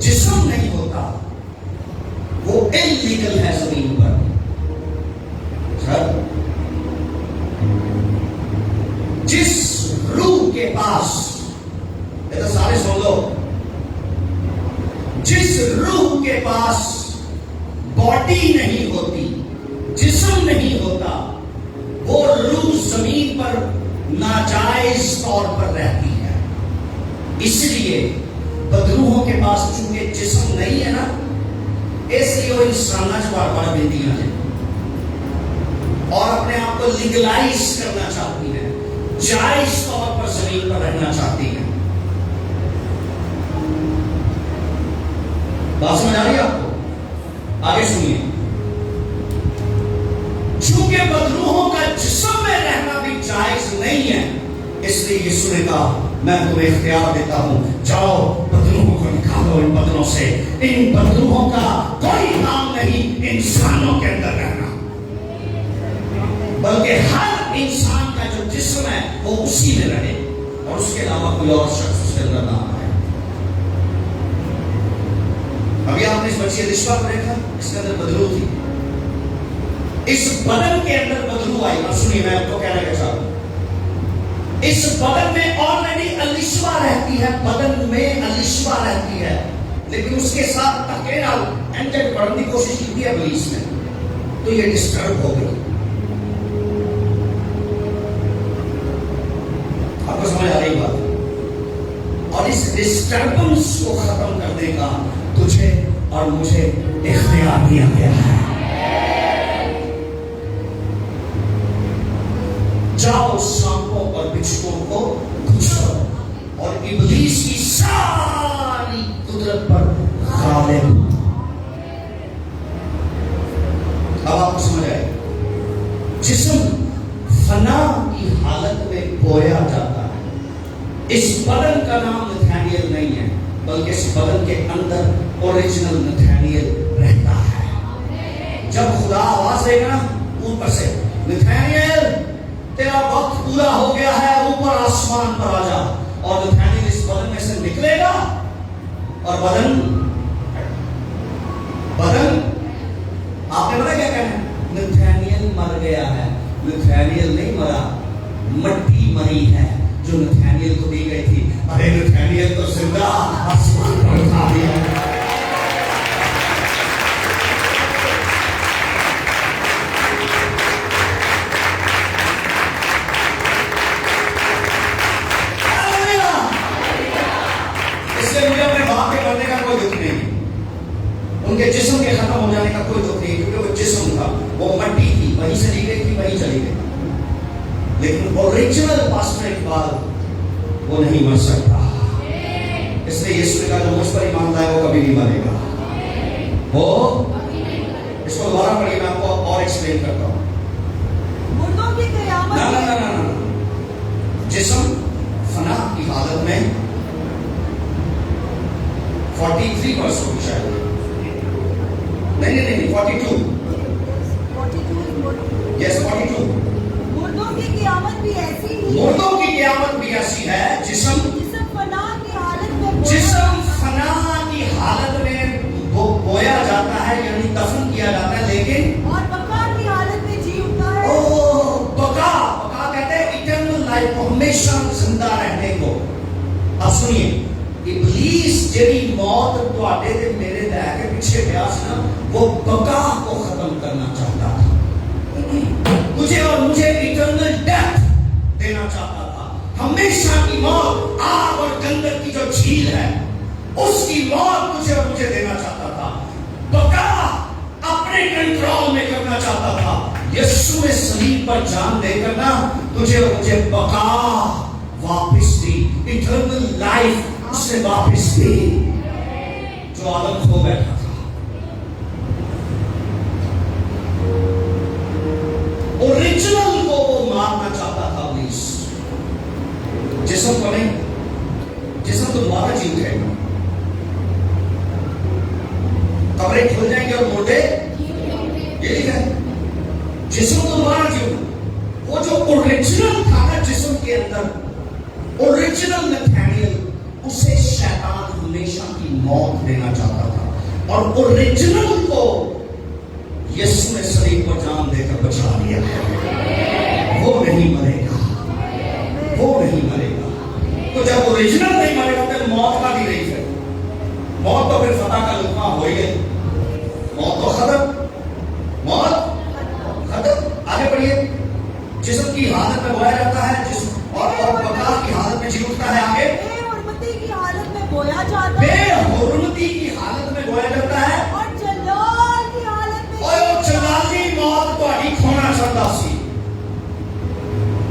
S1: जिस्म नहीं होता वो इल्लीगल है जमीन पर। जिस रूह के पास, ये तो सारे सुन लो, जिस रूह के पास बॉडी नहीं होती, जिस्म नहीं होता, वो रूह जमीन पर नाजायज तौर पर रहती है। इसलिए बदरूहों के पास चूंकि जिस्म नहीं है ना, इसलिए वो इंसाना च बार देंदियां हैं और अपने आप को लीगलाइज करना चाहती है, जायज तौर पर जमीन पर रहना चाहती है। बात समझ आ रही है आपको? आगे सुनिए। चूंकि बदरूहों का जिस्म में रहना भी जायज नहीं है, इसलिए यीशु ने कहा मैं तुम्हें इख्तियार देता हूं, जाओ बदरूहों को निकालो इन बदरों से। इन बदरूहों का कोई काम नहीं इंसानों के अंदर रहना, बल्कि हर इंसान का जो जिस्म है वो उसी में रहे और उसके अलावा कोई और शख्स उसके अंदर ना आए। अभी आपने इस बच्ची रिश्वा को देखा, इसके अंदर बदरू थी, इस बदन के अंदर बदरू आई। और सुनिए मैं आपको कहना क्या चाहता हूं, इस बदन में ऑलरेडी अलिश्वा रहती है, बदन में अलिश्वा रहती है, लेकिन उसके साथ अकेला एंटर बढ़ने की कोशिश की है पुलिस ने, तो ये डिस्टर्ब हो गई। आपको समझ आ रही बात? और इस डिस्टर्बेंस को खत्म करने का तुझे और मुझे इख्तियार दिया गया है। जाओ सांपों और बिच्छुओं को कुचलो और इब्लीस की सारी कुदरत पर गालिब। अब आपको समझ आए, जिस्म फना की हालत में बोया जाता है। इस बदन का नाम नथानियल नहीं है, बल्कि इस बदन के अंदर ओरिजिनल नथानियल रहता है। जब खुदा आवाज देगा ना ऊपर से, नथानियल तेरा वक्त पूरा हो गया है, ऊपर आसमान पर आ जा, और नथानियल इस बदन में से निकलेगा और बदन आपने पता क्या कहना है? नथानियल मर गया है। नथानियल नहीं मरा, मट्टी मरी है जो नथानियल को दी गई थी। अरे नथानियल तो जिंदा आसमान पर उठा दिया। इसलिए मुझे अपने बाप के मरने का कोई दुख नहीं, उनके जिस्म के खत्म हो जाने का कोई दुख नहीं, क्योंकि वो जिस्म था, वो मट्टी थी, वहीं से ली गई थी, वहीं चली गई। लेकिन ओरिजिनल पास्टर इकबाल वो नहीं मर सकता। इसलिए यीशु ने कहा जो मुझ पर ईमान लाए वो कभी नहीं मरेगा। वो इसको दोबारा पढ़िए, मैं आपको और एक्सप्लेन करता हूं।
S3: मुर्दों की क़यामत
S1: ना जिस्म फना की हालत में 43 वर्ष होगी शायद, नहीं 42 यस 42।
S3: मुर्दों की क़यामत भी ऐसी ही,
S1: मुर्दों की क़यामत भी ऐसी है, जिस्म
S3: फना की हालत में
S1: बोया जाता है, यानी दफन किया जाता है, लेकिन
S3: और बका की हालत में जी उठता है।
S1: बका कहते हैं इटर्नल लाइफ को, हमेशा जिंदा रहने को। अब सुनिए, इब्लीस जेरी मौत तुहाडे ते मेरे लैके पीछे गया सी ना, वो बका को खत्म करना चाहता था, मुझे और मुझे इटर्नल डेथ देना चाहता था। हमेशा की मौत, आग और गंधक की जो झील है उसकी मौत मुझे और मुझे देना चाहता था। बका अपने कंट्रोल में करना चाहता था। यीशु ने सलीब पर जान देकर ना तुझे और मुझे बका वापस दी, इटर्नल लाइफ उसने वापस दी, जो आदम खो बैठा था। ओरिजिनल को वो मारना चाहता जिस्म को नहीं, जिस्म तो दोबारा जी उठेगा। कब्रें खुल जाएंगे और मुर्दे ये लिखा है, जिस्म तो दोबारा जी उठेगा। वो जो ओरिजिनल था ना जिस्म के अंदर, ओरिजिनल नथानियल, उसे शैतान हमेशा की मौत देना चाहता था, और ओरिजिनल को यीशु ने शरीर पर जान देकर बचा लिया। वो नहीं मरेगा, वो नहीं मरेगा। तो जब ओरिजिनल नहीं मरेगा तो मौत का भी नहीं है। मौत तो फिर फतह का लुत्फा हो ही गई, मौत तो खत्म, मौत खत्म। आगे बढ़िए। जिस्म की हालत में बोया जाता है, जिस्म और बका की हालत में जी उठता है। आगे
S3: बेहुरमती की हालत में बोया जाता है,
S1: बेहुरमती की हालत में बोया जाता है,
S3: और जलाल की हालत में
S1: और जलाली मौत तो अड़ी खोना चाहता सी।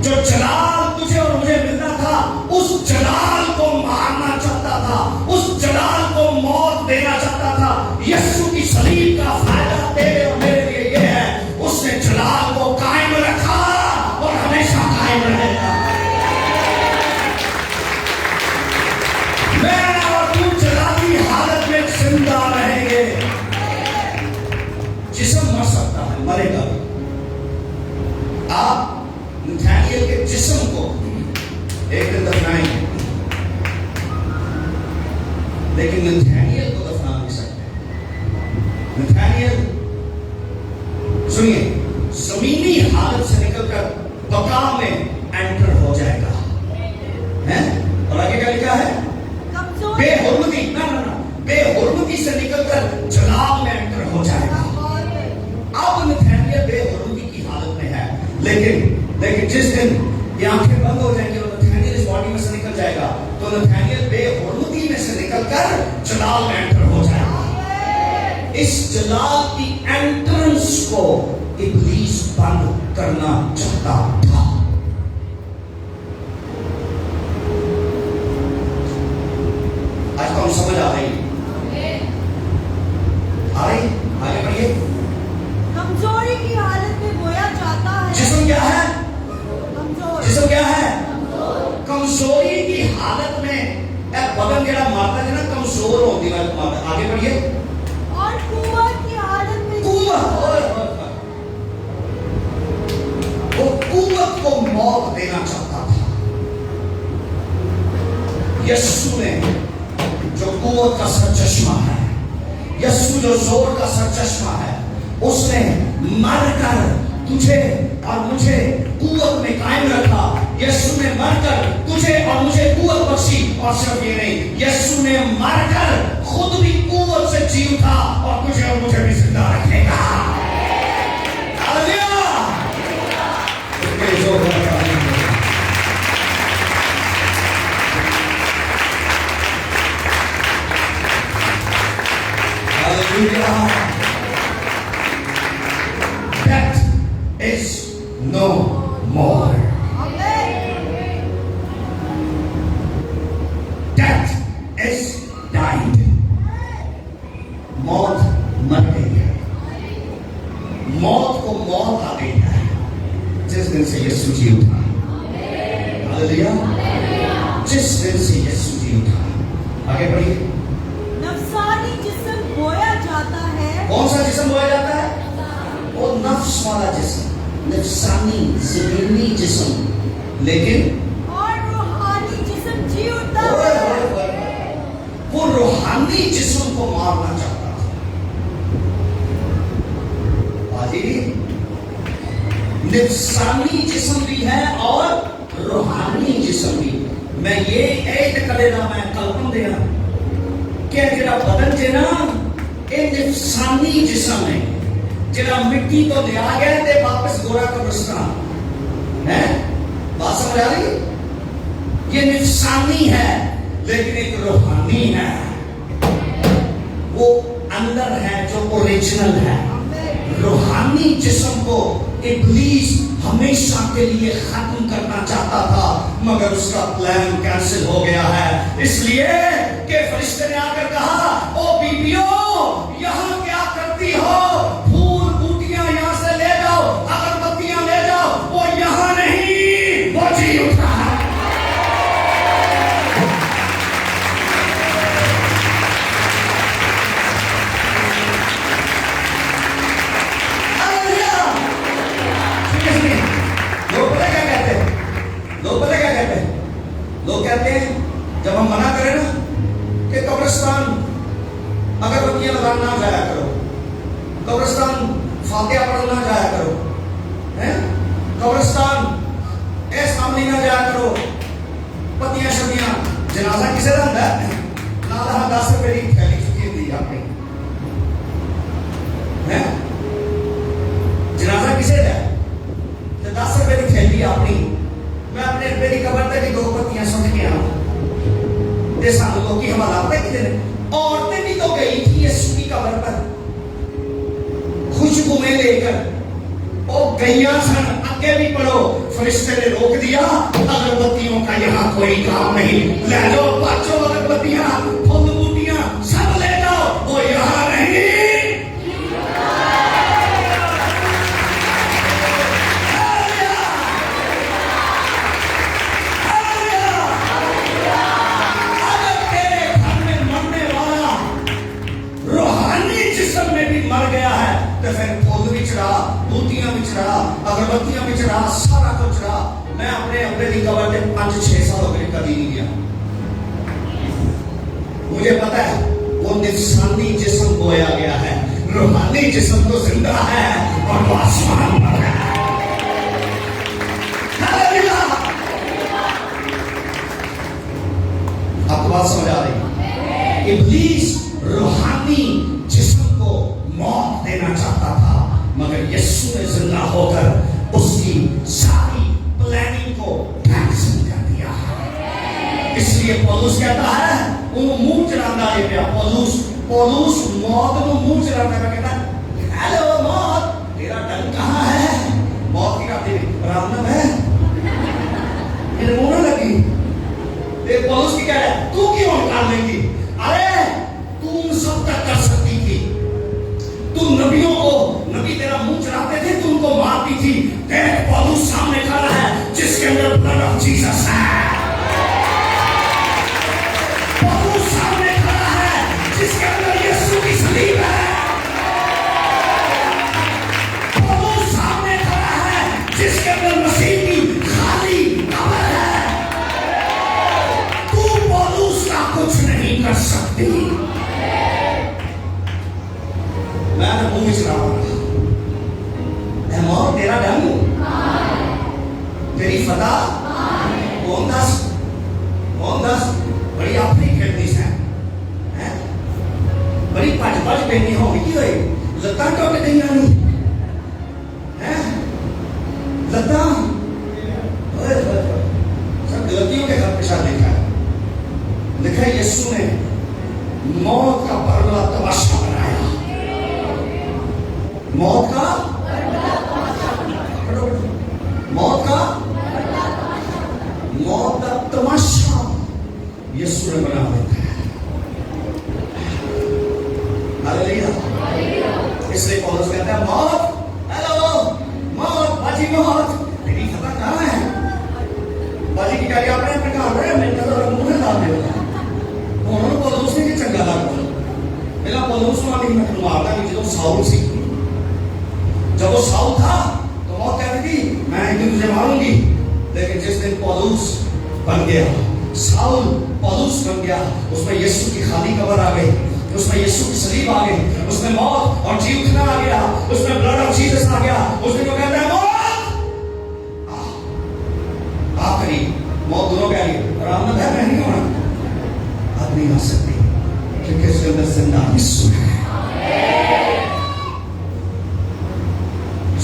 S1: जो जलाल तुझे और मुझे मिलना था, उस जलाल को मारना चाहता था, उस जलाल को मौत देना चाहता था। यीशु की सलीब का फायदा तेरे और मेरे लिए ये है, उसने जलाल को कायम रखा और हमेशा कायम रहेगा। मैं और तू जलाली हालत में जिंदा रहेंगे। जिस्म मर सकता है, मरेगा भी। आप नथानियल के जिस्म को एक दिन दफनाएंगे, लेकिन नथानियल को दफना नहीं सकते। नथानियल, सुनिए, जमीनी हालत से निकलकर बका में एंटर हो जाएगा, हैं? और आगे क्या लिखा है?
S3: कमजोरी
S1: बेहुरमती, ना, बेहुरमती से निकलकर जलाल में एंटर हो जाएगा। अब नथानियल बेहुरमती की हालत में है, लेकिन जिस दिन ये आंखें बंद हो जाएंगी और नथानियल इस बॉडी में से निकल जाएगा, तो नथानियल बेहुरमती में से निकलकर जलाल में एंटर हो जाएगा। इस जलाल की एंट्रेंस को इब्लीस बंद करना चाहता था। आज तो हम समझ आ रही, आगे बढ़िए।
S3: कमजोरी की हालत में बोया जाता है।
S1: जिस्म क्या है?
S3: कमजोर,
S1: जिस्म क्या है? कमजोरी की हालत में बदन जरा मारता है ना, कमजोर होती है। आगे बढ़िए।
S3: और कुव्वत की हालत में
S1: वो कुव्वत को मौत देना चाहता था। यीशु ने जो कुव्वत का सरचश्मा है, यीशु जो जोर का सरचश्मा है, उसने मरकर तुझे और मुझे कुव्वत में कायम रखा। यीशु ने मरकर तुझे और मुझे कुव्वत बख्शी, और सिर्फ ये नहीं, यीशु ने मरकर खुद भी कुव्वत से जी उठा और तुझे और मुझे भी जिंदा रखेगा। हालेलुया। इसके जोर का hallelujah. Death is no more. Death is died. मौत मर गई है, मौत को मौत आ गई है जिस दिन से यीशु जी उठा। हालेलुया। जिस दिन से यीशु जी उठा। आगे बढ़िए।
S3: नफसानी जिस्म बोया जाता है।
S1: कौन सा जिस्म बोया जाता है? वो नफ्स वाला जिस्म, नफसानी ज़मीनी जिस्म। लेकिन
S3: और रूहानी जिस्म जी उठता है।
S1: वो रूहानी जिस्म को मारना चाहता था। नफसानी जिस्म भी है और रूहानी जिस्म भी। मैं ये एक कलेना मैं कल्पन देना क्या जरा बदन जेना ये नफसानी जिस्म है, जरा मिट्टी तो ले आ गया ते वापस गोरा कब्रिस्तान है। बात समझ आ रही? ये नफसानी है, लेकिन एक रूहानी है। वो अंदर है जो ओरिजिनल है। रूहानी जिस्म को इब्लीस हमेशा के लिए खत्म करना चाहता था, मगर उसका प्लान कैंसिल हो गया है। इसलिए कि फरिश्ते ने आकर कहा, ओ बीबियो, यहां क्या करती हो? फूल बूटियां यहां से ले जाओ, अगरबत्तियां ले जाओ। वो यहां नहीं, वो जी उठा है। कब्रिस्तान इस काम नहीं ना जाया करो, पत्तियां शब्दियां जनाजा किसे का होंदा है ना 10 रुपए की थैली चुकी होती आपने है जनाजा किसे का तो 10 रुपए की थैली अपनी मैं अपने रुपए की कबर तक 2 पत्तियां सुन के आऊं ते सानू लोग की हवाला पता कितने औरतें भी तो गई थी यीशु की कबर पर खुशबुएं लेकर ओ गैया सन। आगे भी पढ़ो, फरिश्ते ने रोक दिया अगरबत्तियों का यहाँ कोई काम नहीं, ले लो बच्चों अगरबत्तियां फूल बूटियां सब ले जाओ, वो यहाँ नहीं। मर गया है तो फिर फूल भी चढ़ा, बूटियां भी चढ़ा, अगरबत्तियां भी चढ़ा, सारा कुछ चढ़ा। मैं अपने अब्बे की कबर पे 5-6 साल हो गए कभी नहीं गया। मुझे पता है वो निफसानी जिस्म बोया गया है, रूहानी जिस्म तो जिंदा है और वो आसमान पर है। आपको बात समझ आ रही? इब्लीस रूहानी जिस्म को मौत देना चाहता था, मगर यीशु ने जिंदा होकर उसकी सारी प्लानिंग को कैंसिल कर दिया। इसलिए पौलुस कहता है वो मुंह चढ़ाना है पे पौलुस मौत को मुंह चढ़ाना है, कहता हेलो मौत तेरा डर कहां है? मौत की कहती रामनाम है मेरे मुंह ना लगी। ये पौलुस की कह रहा है तू क्यों निकाल लेगी? अरे तुम सब तक कर सकती थी, तुम नबियों को नबी तेरा मुंह चढ़ाते थे तुमको मारती थी। देख पौलुस सामने खड़ा है जिसके अंदर ब्लड ऑफ जीसस है। पौलुस सामने खड़ा है जिसके अंदर यीशु की सलीब है। पौलुस सामने खड़ा है जिसके अंदर मसीह की खाली कब्र है। तू पौलुस का कुछ नहीं कर सकती। मैं मुंह में चढ़ाऊंगा मौत तेरा डंग तेरी फता कौन दस बड़ी अपनी खेलनी है बड़ी भज बेनी होगी की होए लत्तां टुट गई है लत्तां सब गलतियों के घर पेशा लिखा है यीशु ने मौत का बड़ा तमाशा बनाया। मौत का तमाशा यीशु ने बना दिया है। हालेलुया। इसलिए पौलुस कहता है मौत हेलो मौत बाजी मौत तेरी खबर कहां है? बाजी की गाड़ी आपने अपने कहा है मैं नजर मुंह में डाल देगा उन्होंने पौलुस ने चंगा लगा मेरा पौलुस को नहीं मैं मारता कि जो साउल सी जब वो साउल था तो मौत कहती थी मैं एक दिन तुझे मारूंगी, लेकिन जिस दिन पौलुस बन गया साउल पौलुस बन गया उसमें यीशु की खाली कब्र आ गई, उसमें यीशु की सलीब आ गई, उसमें मौत और जी उठना आ गया, उसमें ब्लड ऑफ जीसस आ गया। उसमें तो कहता है मौत आखिरी मौत दोनों कह रही राम है मैं नहीं होना अब नहीं आ सकती क्योंकि उसके अंदर जिंदा यीशु है।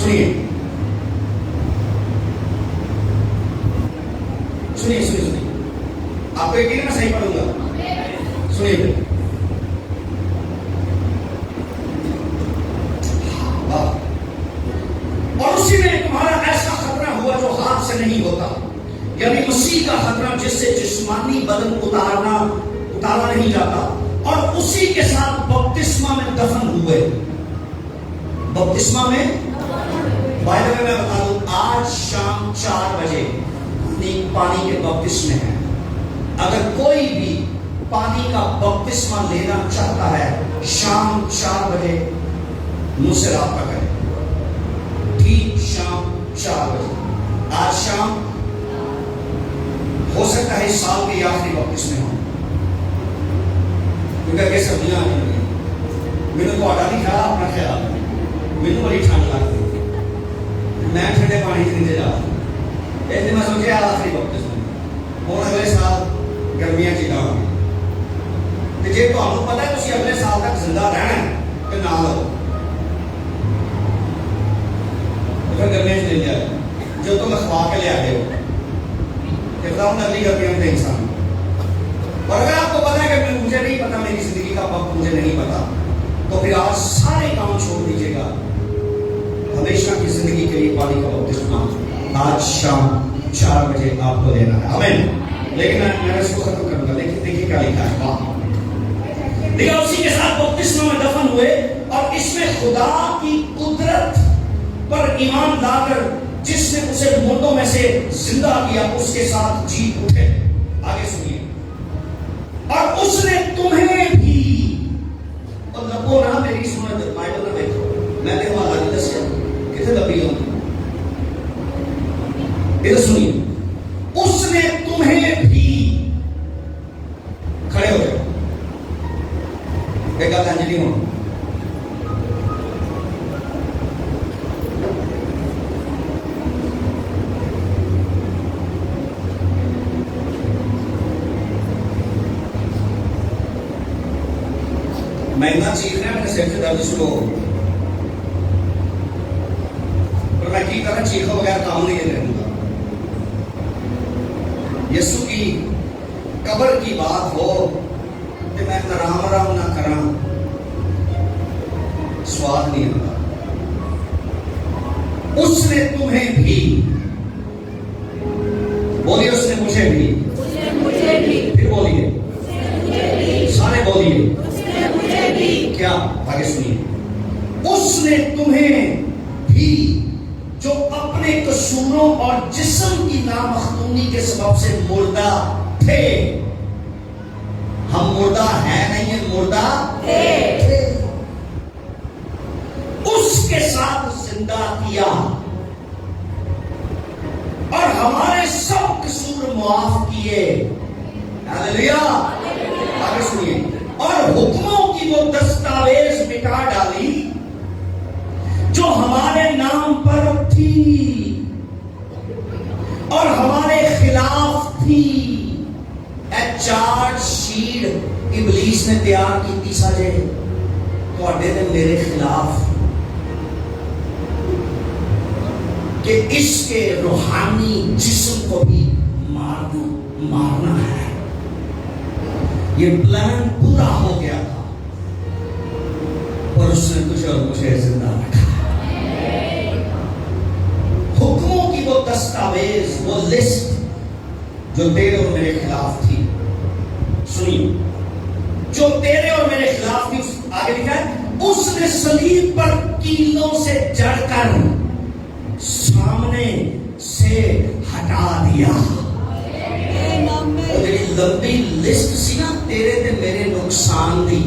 S1: सुनिए सुनिए सुनिए सुनिए आपको एक मैं सही पढ़ूंगा सुनिए और उसी में तुम्हारा ऐसा खतरा हुआ जो हाथ से नहीं होता, यानी मसीह का खतरा जिससे जिस्मानी बदन उतारा नहीं जाता, और उसी के साथ बपतिस्मा में दफन हुए। बपतिस्मा में बाय द वे मैं बता दूं आज शाम 4 बजे पानी के बपतिस्मे है। अगर कोई भी पानी का बपतिस्मा लेना चाहता है शाम 4 बजे मुझसे राब्ता करें, ठीक शाम 4 बजे। आज शाम हो सकता है इस साल के आखिरी बपतिस्मे हो क्योंकि सर्दियां आने लगी। मैंने तो नहीं ख्याल अपना ख्याल मैंने बड़ी ठंड लगती मैं ठंडे पानी से नीचे जा दिन मैं सोचे आखिरी बपतिस्मा ਹੁਣ अगले साल गर्मियां च जाओगे ਤੇ ਜੇ ਤੁਹਾਨੂੰ ਪਤਾ ਹੈ ਤੁਸੀਂ ਅਗਲੇ ਸਾਲ ਤੱਕ ਜ਼ਿੰਦਾ ਰਹਿਣਾ ਹੈ ਤੇ ਨਾ ਲਓ फिर गर्मियां च ले लिया जो तुम अखवा के ले आते हो फिर बताओ अगली गर्मियों में इंसान और अगर आपको पता है कि मुझे नहीं पता मेरी जिंदगी का वक्त मुझे नहीं पता तो फिर आज सारे काम छोड़ दीजिएगा हमेशा की जिंदगी के लिए पानी का बपतिस्मा आज शाम 4 बजे आपको लेना है आमीन लेकिन मैं इसको खत्म करूंगा लेकिन देखिए क्या लिखा है देखिए उसी के साथ बपतिस्मा में दफन हुए और इसमें खुदा की कुदरत पर ईमान लाकर जिसने उसे मुर्दों में से जिंदा किया उसके साथ जी उठे आगे सुनिए और उसने तुम्हें भी और लबो ना मेरी सुनो बाइबल में देखो मैं देखो आगे दस कितने लबी हो इधर सुनिए उसने तुम्हें भी खड़े हो जाओ एक अंजलि हो मैं इतना चीख रहा मेरे सिर से दर्द शुरू हो पर मैं की तरह चीखो बगैर काम नहीं करूंगा यीशु की कब्र की बात हो तो मैं आराम आराम ना करा स्वाद नहीं आता उसने तुम्हें भी बोलिए उसने मुझे भी फिर बोलिए सारे बोलिए क्या आगे सुनिए उसने तुम्हें भी जो अपने कसूरों और जिस्म की नामखदूमी के सबब से मुर्दा थे हम मुर्दा है नहीं है मुर्दा थे उसके साथ जिंदा किया और हमारे सब कसूर मुआफ किए हालेलुया आगे सुनिए और हुक्मों की वो दस्तावेज मिटा डाली जो हमारे नाम पर थी और हमारे खिलाफ थी चार्ज शीट इबलीस ने तैयार की थी साजे थोड़े ने मेरे खिलाफ कि इसके रूहानी जिस्म को भी मारना है ये प्लान पूरा हो गया था और उसने तुझे और मुझे जिंदा रखा हुक्मों की वो दस्तावेज वो लिस्ट जो तेरे और मेरे खिलाफ थी सुनिए जो तेरे और मेरे खिलाफ थी आगे लिखा है उसने सलीब पर कीलों से जड़कर सामने से हटा दिया तेरी लंबी लिस्ट सी ना तेरे ते मेरे नुकसान दी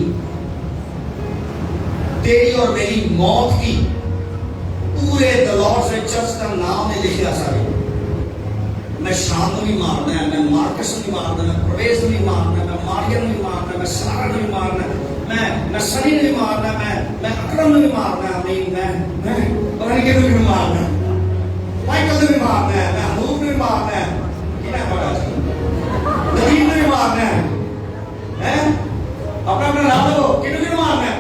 S1: तेरी और मेरी मौत की पूरे दलौर से चर्च का नाम ने लिखा सारे मैं शाम को भी मारना है मैं मार्कस को भी मारना है प्रवेश को भी मारना है मैं मारियम को भी मारना है मैं सारा को भी मारना है मैं सनी को भी मारना है मैं अकरम को भी मारना है मैं पता नहीं किधर भी मारना है माइकल को भी मारना है मैं अनूप को भी मारना है कितना बड़ा नदीम को भी मारना है अपना अपना नाम दो किन्होंने मारना है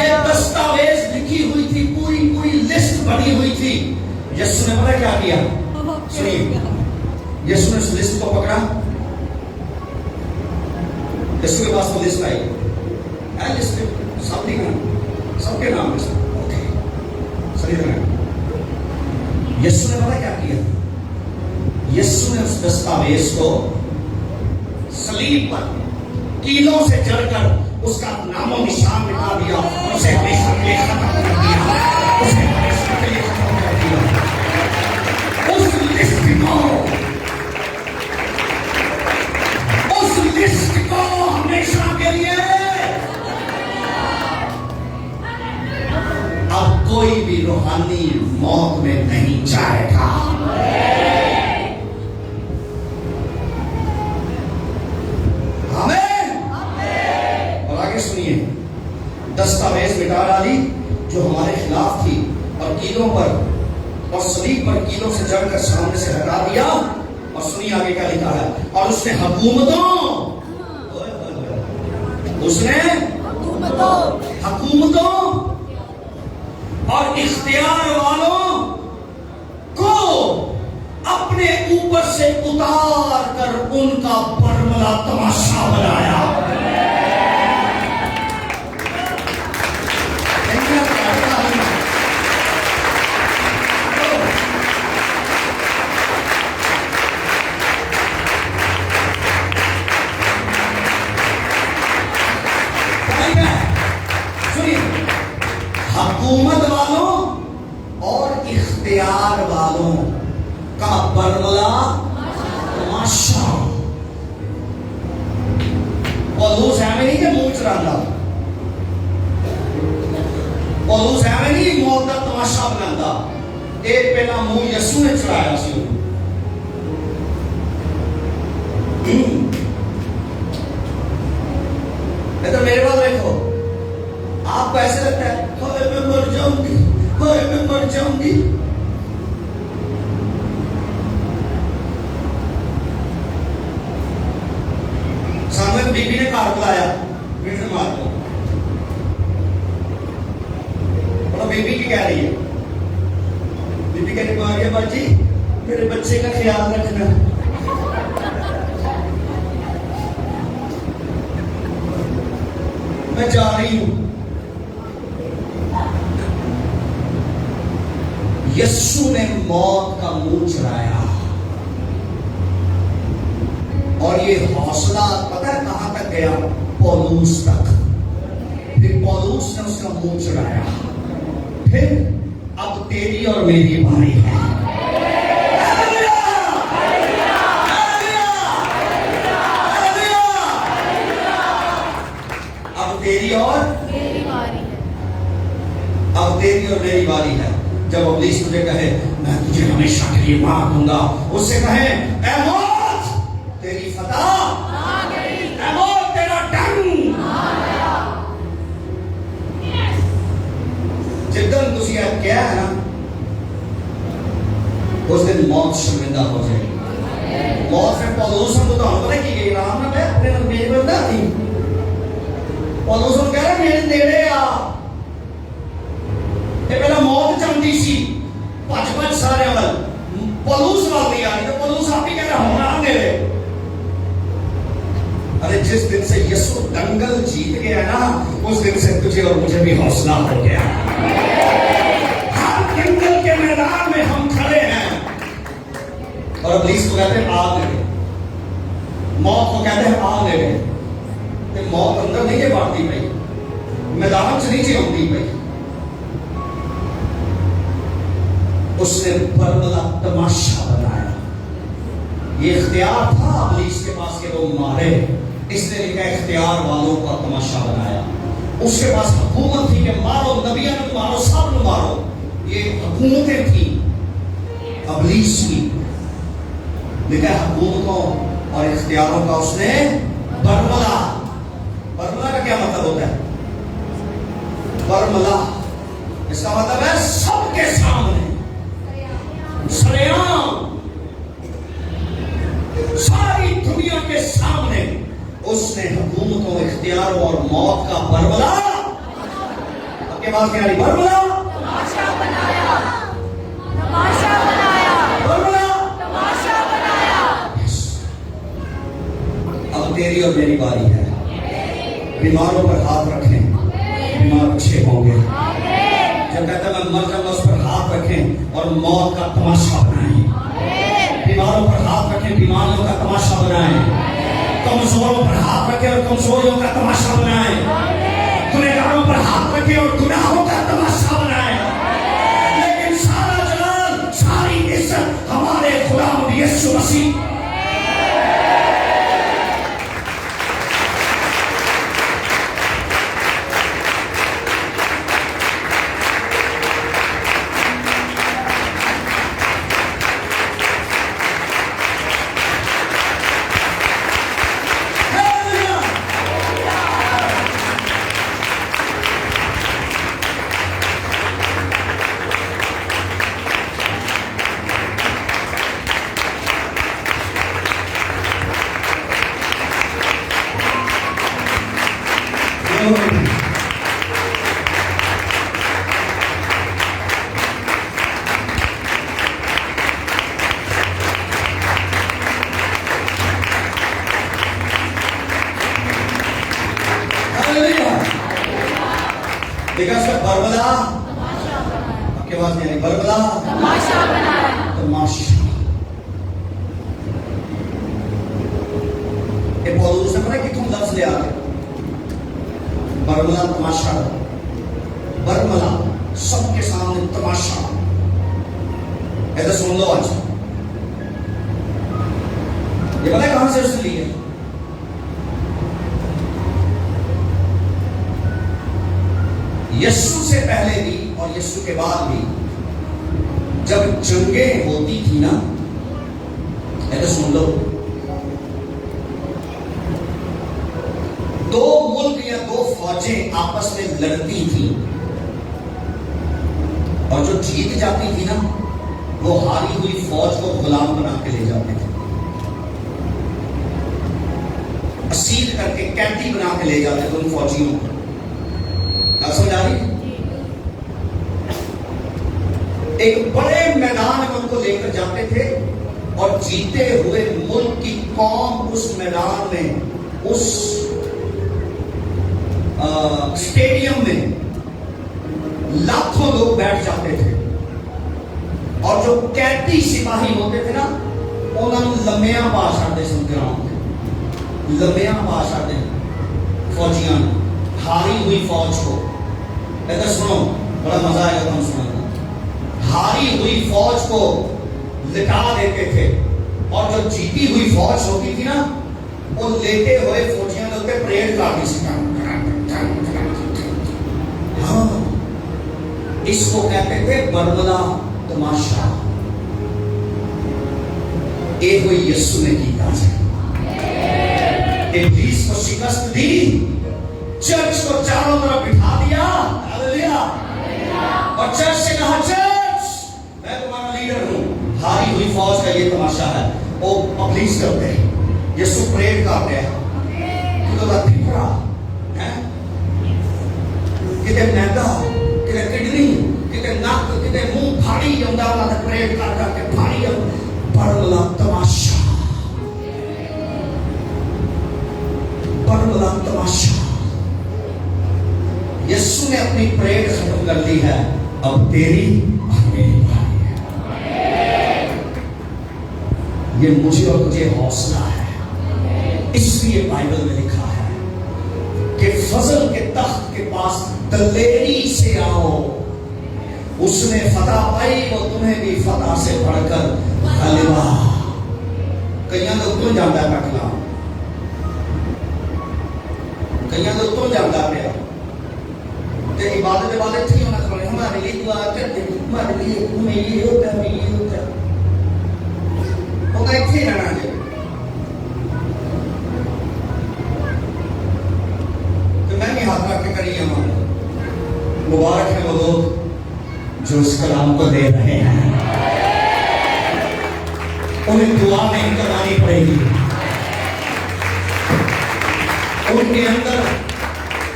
S1: ये दस्तावेज लिखी हुई थी पूरी पूरी लिस्ट बनी हुई थी यीशु ने पता क्या किया सुनिए यीशु ने उस लिस्ट को पकड़ा यीशु के पास वो लिस्ट आई लिस्ट सब लिखना सबके नाम है ओके सही तरह यीशु ने पता क्या किया यीशु ने उस दस्तावेज को सलीब पर कीलों से जड़कर उसका नामो निशान मिटा दिया उसे हमेशा के लिए खत्म कर दिया उसे हमेशा के लिए खत्म कर दिया उस लिस्ट को हमेशा के लिए अब कोई भी रूहानी मौत में नहीं जाएगा सुनिए दस्तावेज मिटा डाली जो हमारे खिलाफ थी और कीलों पर पर कीलों से जड़कर सामने से हटा दिया। और सुनिए आगे क्या लिखा है, और उसने हुकूमतों और इख्तियार वालों को अपने ऊपर से उतार कर उनका बरमला तमाशा बनाया। हुकूमत वालों और इख्तियार वालों का बरमला तमाशा। पौलुस एवं नहीं के मुंह चढ़ाता, पौलुस एवं नहीं मौत का तमाशा बनाता। एक पहला मुंह यसू ने चढ़ाया सी। तो मेरे पास देखो, आपको ऐसे लगता है मैं मर जाऊंगी, मैं मर जाऊंगी। सामने बीबी ने कार बुलाया, मीटर मार दो। और बीबी की कह रही है, बीबी कहने को आ गया बाजी मेरे बच्चे का ख्याल रखना। मैं जा रही हूं। यीशु ने मौत का मुंह चढ़ाया। और ये हौसला पता है कहां तक गया? पौलुस तक। फिर पौलुस ने उसका मुंह चढ़ाया। फिर अब तेरी और मेरी बारी है। अब तेरी और मेरी बारी है। जब इब्लीस तुझे कहे मैं तुझे हमेशा के लिए मार दूंगा, उससे कहे ऐ मौत तेरी फतह आ गई, ऐ मौत तेरा डंग आ गया। जिद्दन तुझे क्या है ना, उस दिन मौत शर्मिंदा हो जाएगी। मौत से पौलुस को तो हम पता की गई राम ने अपने मेरे बंदा थी। पौलुस कह रहा मेरे नेड़े आ। पहला मौत चाहती सी भज सारे वाल, पौलुस वाल नहीं आ रही, तो पौलुस आप ही कह रहा होना मेरे। अरे जिस दिन से यीशु दंगल जीत गया ना, उस दिन से तुझे और मुझे भी हौसला हो गया। हर दंगल के मैदान में हम खड़े हैं। और इब्लीस को कहते हैं आग लगे, मौत को कहते हैं आग लगे। मौत अंदर नहीं है बांटती भाई, मैदान से नीचे होती भाई। उसने बरमला तमाशा बनाया। ये इख्तियार था इब्लीस के पास के वो मारे, इसने लिखा इख्तियार वालों का तमाशा बनाया। उसके पास हुकूमत थी कि मारो, नबियों को मारो, सब को मारो। ये हुकूमतें थी इब्लीस की। लिखा हुकूमतों और इख्तियारों का उसने बरमला। बरमला का क्या मतलब होता है? बरमला इसका मतलब है सबके सामने, सरेआम, सारी दुनिया के सामने उसने हुकूमतों, इख्तियारों और मौत का बरमला, आपके पास क्या बरमला तमाशा बनाया, तमाशा बनाया, बरमला तमाशा बनाया। अब तेरी और मेरी बारी है। बीमारों पर हाथ रखें, बीमार अच्छे होंगे। जब कहता मैं मर जाऊंगा, उस पर हाथ रखें और मौत का तमाशा बनाएं। बीमारों पर हाथ रखें, बीमारियों का तमाशा बनाएं। कमजोरों पर हाथ रखें और कमजोरियों का तमाशा बनाएं। गुनहगारों पर हाथ रखें और गुनाहों का तमाशा बनाएं। लेकिन सारा जलाल, सारी इज्जत हमारे खुदा यीशु मसीह। बरबला आपके पास नहीं, बरबला तमाशा। ये पौलुस ने पता कितों लफ्ज ले आते, बरबला तमाशा, बरबला सबके सामने तमाशा। ऐसा सुन लो आज, ये पता है कहां से उसने ली है? यीशु से पहले भी और यीशु के बाद भी जब जंगें होती थी ना, ऐसा सुन लो, दो मुल्क या दो फौजें आपस में लड़ती थी और जो जीत जाती थी ना, वो हारी हुई फौज को गुलाम बना के ले जाते थे, असील करके कैदी बना के ले जाते थे उन फौजियों को। क्या समझ आ रही? एक बड़े मैदान में उनको लेकर जाते थे और जीते हुए मुल्क की कौम उस मैदान में, उस स्टेडियम में लाखों लोग बैठ जाते थे और जो कैदी सिपाही होते थे ना, उन्होंने लम्बियां पा छाड़ते संग्राम में, लम्बियां पा छाड़ते फौजियां हारी हुई फौज को। ऐसा सुनो, बड़ा मजा आएगा तुम सुनो। हारी हुई फौज को लिटा देते थे और जो जीती हुई फौज होती थी ना, वो लेटे हुए फौजियों के परेड करती थी। हाँ, इसको कहते थे बरबला तमाशा। एक हुई यीशु ने की था, इब्लीस को शिकस्त दी, चर्च को चारों तरफ बिठा दिया, हालेलुया, और चर्च से कहा, चर्च मैं तुम्हारा लीडर हूं। हारी हुई फौज का ये तमाशा है। वो अब्लीस करते हैं, यीशु परेड करते हैं, किते मैदा, किते किडनी, किते नाक, किते मुंह फाड़ी होंदा, उन्होंने परेड कर करके फाड़ी। बरबला तमाशा, बरबला तमाशा। यीशु ने अपनी परेड खत्म कर दी है, अब तेरी और मेरी बारी है। ये मुझे और तुझे हौसला है, इसलिए बाइबल में लिखा है कि फजल के तख्त के पास दलेरी से आओ, उसने फतह पाई, वो तुम्हें भी फतह से बढ़कर गलबा। कईयां तो तुम जाता पटला, कईयां तो तुम जाता पे इबादत इबादत थी होना, हमारे लिए दुआ करते, हमारे लिए तुम्हें ये होता है, ये होता है, वो कैसे रहना है। तो मैं भी हाथ रख के करिए, मुबारक है वो लोग जो इस कलाम को दे रहे हैं, उन्हें दुआ नहीं करवानी पड़ेगी, उनके अंदर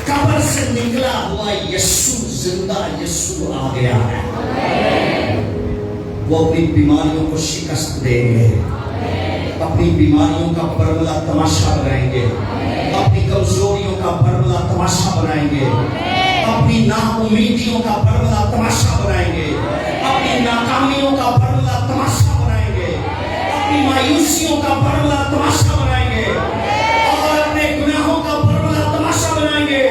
S1: कब्र से निकला हुआ यीशु, जिंदा यीशु आ गया है। वो अपनी बीमारियों को शिकस्त देंगे, अपनी बीमारियों का बरबला तमाशा बनाएंगे, अपनी कमजोरियों का बरबला तमाशा बनाएंगे, अपनी नाउमीदियों का बरबला तमाशा बनाएंगे, अपनी नाकामियों का बरबला तमाशा बनाएंगे, अपनी मायूसियों का बरबला तमाशा बनाएंगे, और अपने गुनाहों का बरबला तमाशा बनाएंगे।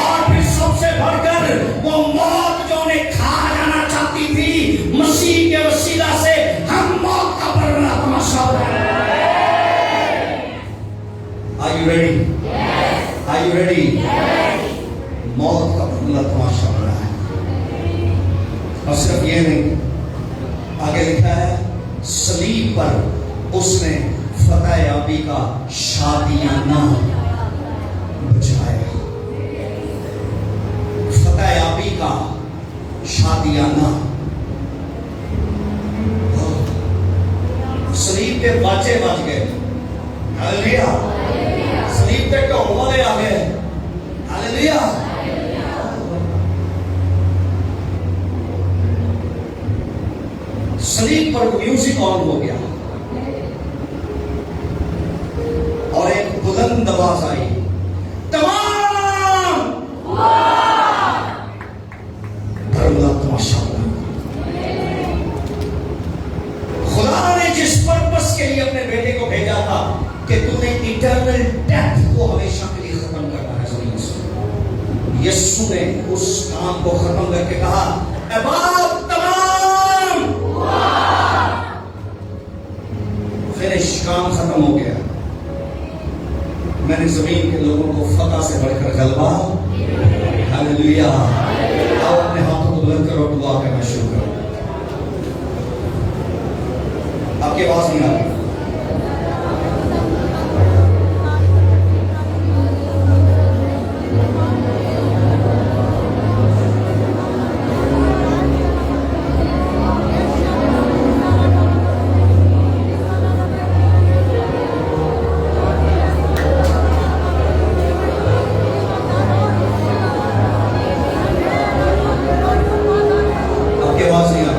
S1: और फिर सबसे बढ़कर वो मौत जो उन्हें खा जाना चाहती थी, मसीह के वसीला से हम मौत का बरबला तमाशा बनाएंगे। Are you ready? Yes. Are you ready? Yes. मौत का बरबला तमाशा बना है। और सिर्फ ये नहीं, आगे लिखा है, सलीब पर उसने फतह याबी का शादियाना बचाया, फतह याबी का शादियाना। सलीब के बाजे बज गए, हालेलुया, सलीब पे ढोल वाले आ गए, हालेलुया। सलीब पर म्यूजिक ऑन हो गया और एक बुलंद आवाज आई, तमाम इस पर्पस के लिए अपने बेटे को भेजा था कि तूने इटर्नल डेथ को हमेशा के लिए खत्म करना है जमीन से। यीशु ने उस काम को खत्म करके कहा, अब तमाम फिनिश, काम खत्म हो गया। मैंने जमीन के लोगों को फतह से बढ़कर गलबा, हालेलुया। आओ अपने हाथों को बुलंद करो, दुआ करना शुरू करो। आपकी आवाज नहीं आ रही। आपकी आवाज नहीं आ रही।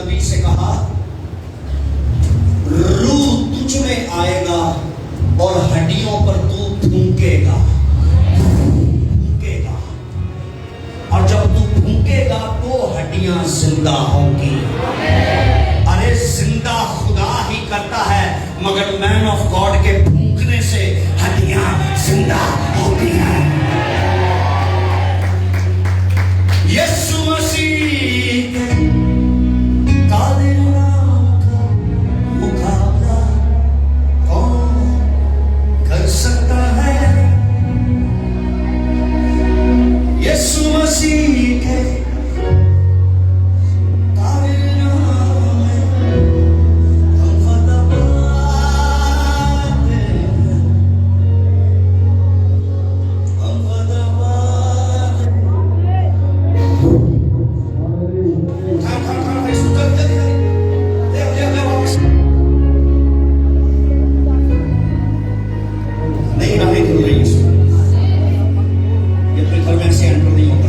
S1: नबी से कहा, रूह तुझ में आएगा और हड्डियों पर तू फूंकेगा, फूंकेगा, और जब तू फूंकेगा तो हड्डियां जिंदा होंगी। अरे जिंदा खुदा ही करता है, मगर मैन ऑफ गॉड के फूंकने से हड्डियां जिंदा होती हैं। यीशु मसीह के काले नाम का मुकाबला कौन कर सकता है? यीशु मसीह के काले नाम में हम फतह पाते हैं, हम फतह पाते हैं। नहीं राहें खुल रही है, ये अपने घर में ऐसे एंटर नहीं होता।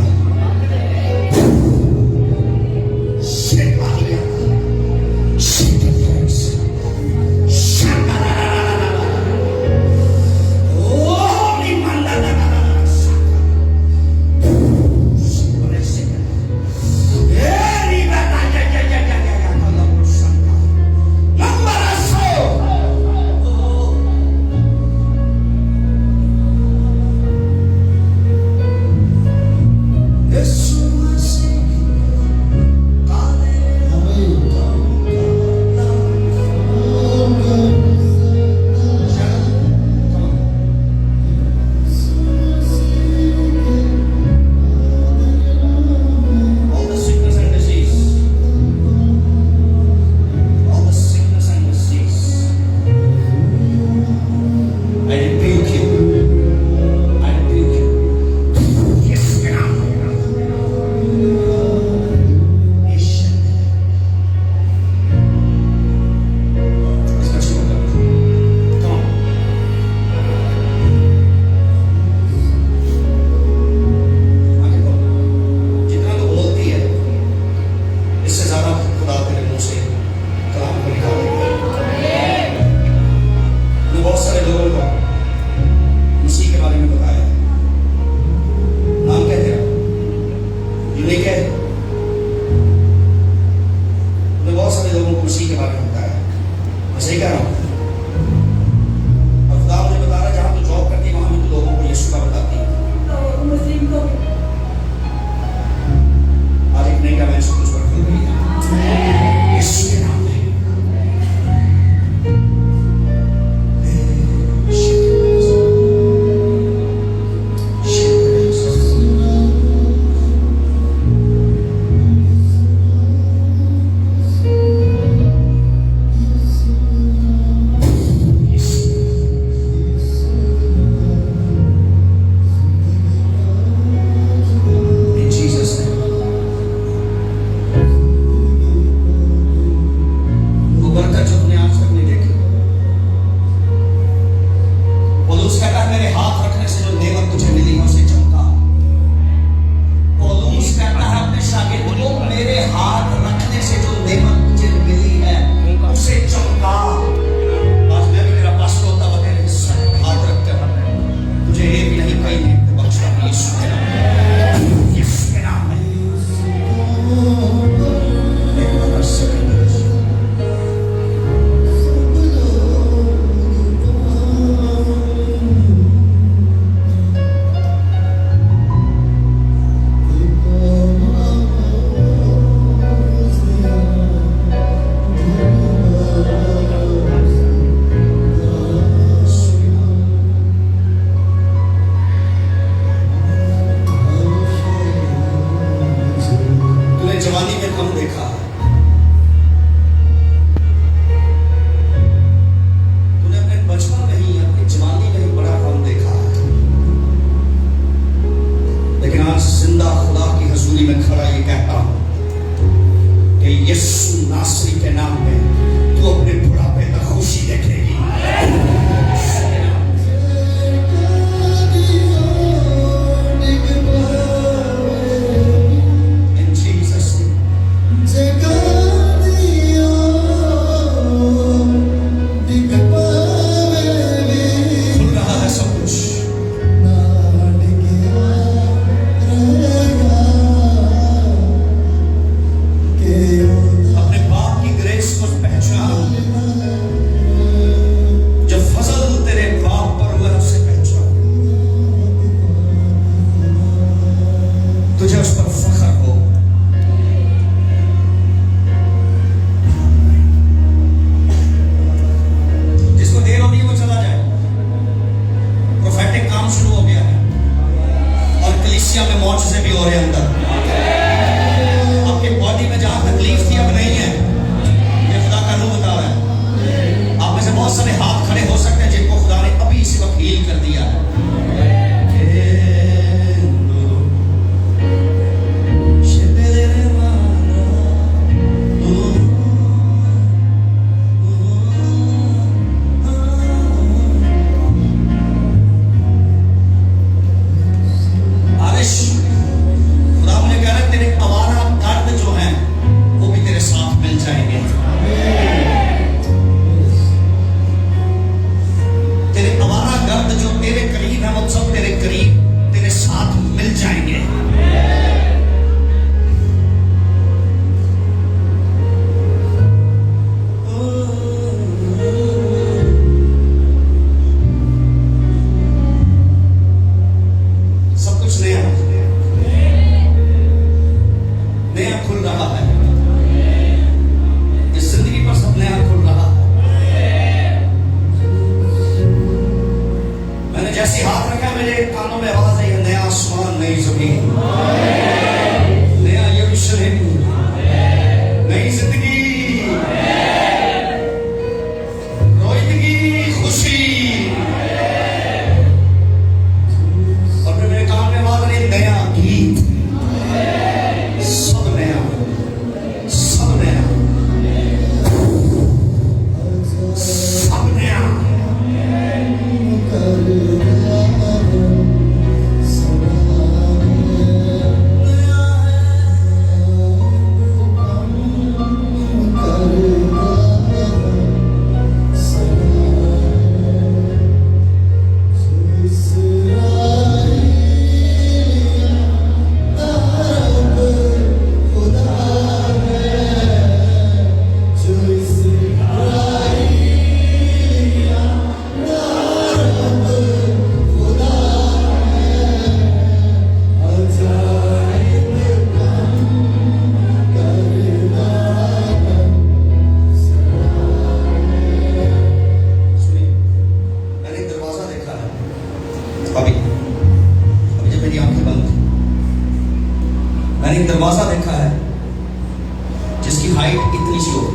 S1: ओर,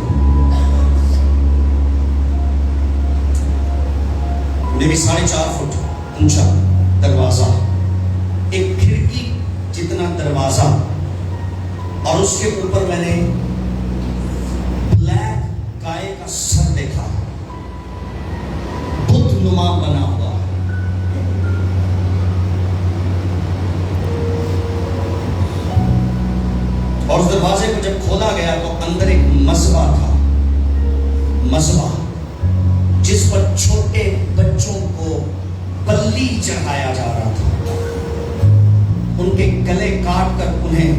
S1: मेरी 4.5 फुट ऊंचा दरवाजा, एक खिड़की जितना दरवाजा, और उसके ऊपर मैंने ब्लैक गाय का सर देखा, बुद्ध नुमा बना हुआ। और उस दरवाजे को जब खोला गया तो अंदर एक मज़बा था, मज़बा जिस पर छोटे बच्चों को बल्ली चढ़ाया जा रहा था, उनके गले काट कर उन्हें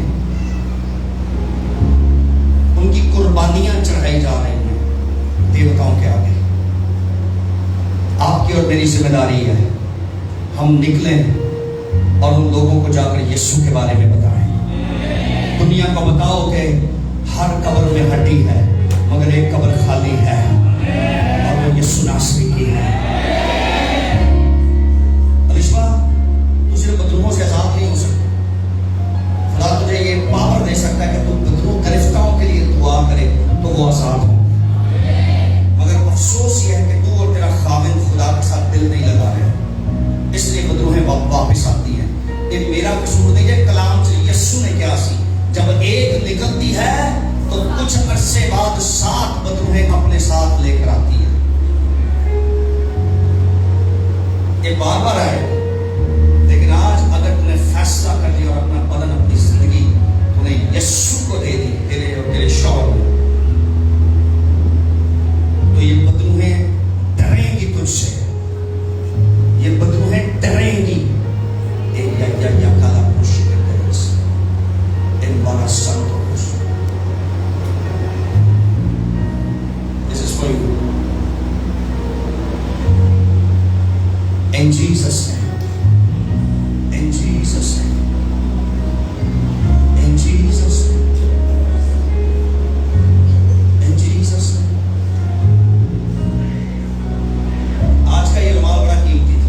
S1: उनकी कुर्बानियां चढ़ाई जा रही हैं देवताओं के आगे। आपकी और मेरी जिम्मेदारी है, हम निकलें और उन लोगों को जाकर यीशु के बारे में बताएं। दुनिया को बताओ कि हर कब्र में हड्डी है, मगर एक कब्र खाली है और वो यीशु नासरी की है। अलिशा, तू सिर्फ बदरूहों से आजाद नहीं हो सकता। खुदा तुझे ये पावर दे सकता है कि तू बदरूह गिरफ्तारों के लिए दुआ करे तो वो आजाद हो। मगर अफसोस ये है कि तू और तेरा खामिन खुदा के साथ दिल नहीं लगा रहे, इसलिए बदरूहें वापस आती हैं। ये मेरा कसूर नहीं है, कलाम से यीशु ने क्या सी, जब एक निकलती है तो कुछ अरसे बाद 7 बदरूहें अपने साथ लेकर आती है। ये बार बार है, लेकिन आज अगर तूने फैसला कर लिया और अपना बदन, अपनी जिंदगी तूने यीशु को दे दी, तेरे और तेरे शौहर को, तो ये बदरूहें डरेंगी तुझसे, ये बदरूहें डरेंगी। या काला खुशी embara santos. This is for you. In Jesus' name. In Jesus' name. In Jesus' name. In Jesus' name. आज का ये रुमाल बड़ा कीमती था।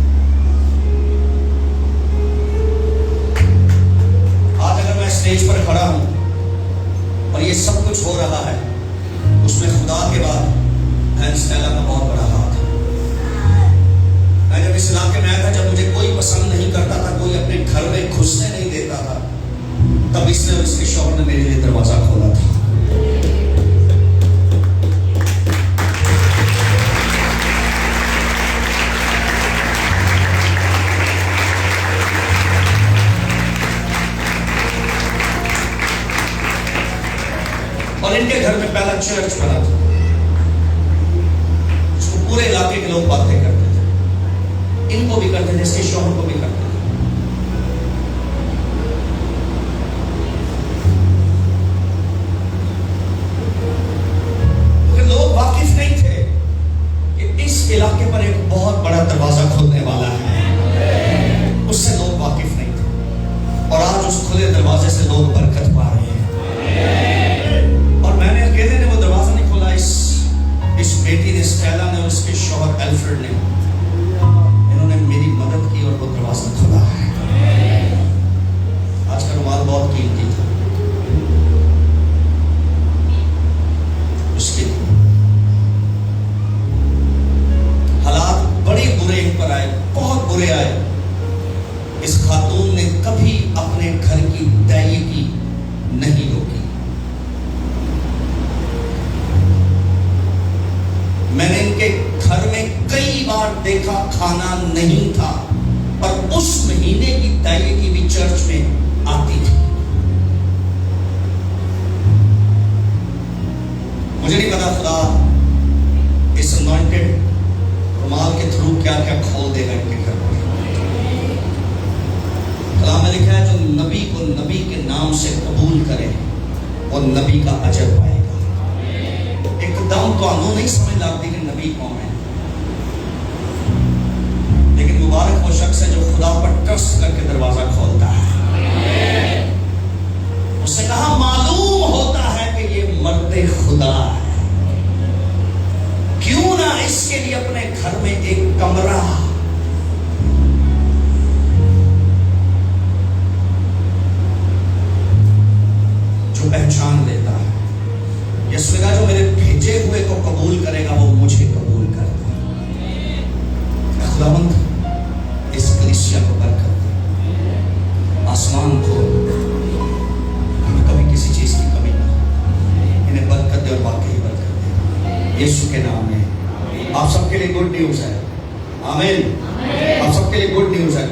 S1: आज अगर मैं स्टेज पर खड़ा हूं और ये सब कुछ हो रहा है, उसमें खुदा के बाद बहन स्टेला का बहुत बड़ा हाथ है। मैं जब इस इलाके में आया था, जब मुझे कोई पसंद नहीं करता था, कोई अपने घर में घुसने नहीं देता था, तब इसने और इसके शौहर ने मेरे लिए दरवाजा खोला था। और इनके घर में पहला चर्च बना था, जिसको पूरे इलाके के लोग बातें करते थे, इनको भी करते थे, इसके शौहर को भी करते थे। क्योंकि लोग वाकिफ नहीं थे कि इस इलाके पर एक बहुत बड़ा दरवाजा खुलने वाला है, उससे लोग वाकिफ नहीं थे। और आज उस खुले दरवाजे से लोग बरकत पा रहे हैं। मैंने अकेले ने वो दरवाजा नहीं खोला, इस बेटी ने, स्टेला ने और इसके शौहर एल्फ्रेड ने, इन्होंने मेरी मदद की और वो दरवाजा खोला है। आज का रुमाल बहुत कीमती था, उसके हालात बड़े बुरे इन पर आए, बहुत बुरे आए। इस खातून ने कभी अपने घर की दायगी नहीं रोकी। मैंने इनके घर में कई बार देखा खाना नहीं था, पर उस महीने की दायगी भी चर्च में आती थी। मुझे नहीं पता खुदा इस अनॉइंटेड रुमाल के थ्रू क्या क्या खोल देगा इनके घर पर। कलाम में लिखा है, जो नबी को नबी के नाम से कबूल करे वो नबी का अजर पाएगा। एकदम तो अनु नहीं समझ लगती कि नबी कौन है, लेकिन मुबारक वो शख्स है जो खुदा पर ट्रस्ट करके दरवाजा खोलता है। उससे कहा मालूम होता है कि ये मर्दे खुदा है, क्यों ना इसके लिए अपने घर में एक कमरा, जो पहचान लेता है, यीशु उसने कहा जो मेरे भेजे हुए को कबूल करेगा वो मुझे कबूल करता है। खुदावंद इस कलीसिया को बरकत दे, आसमान को कभी किसी चीज की कमी ना हो, इन्हें बरकत दे और वाकई बरकत दे यीशु के नाम में। आप सबके लिए गुड न्यूज है, आमीन। आप सबके लिए गुड न्यूज है।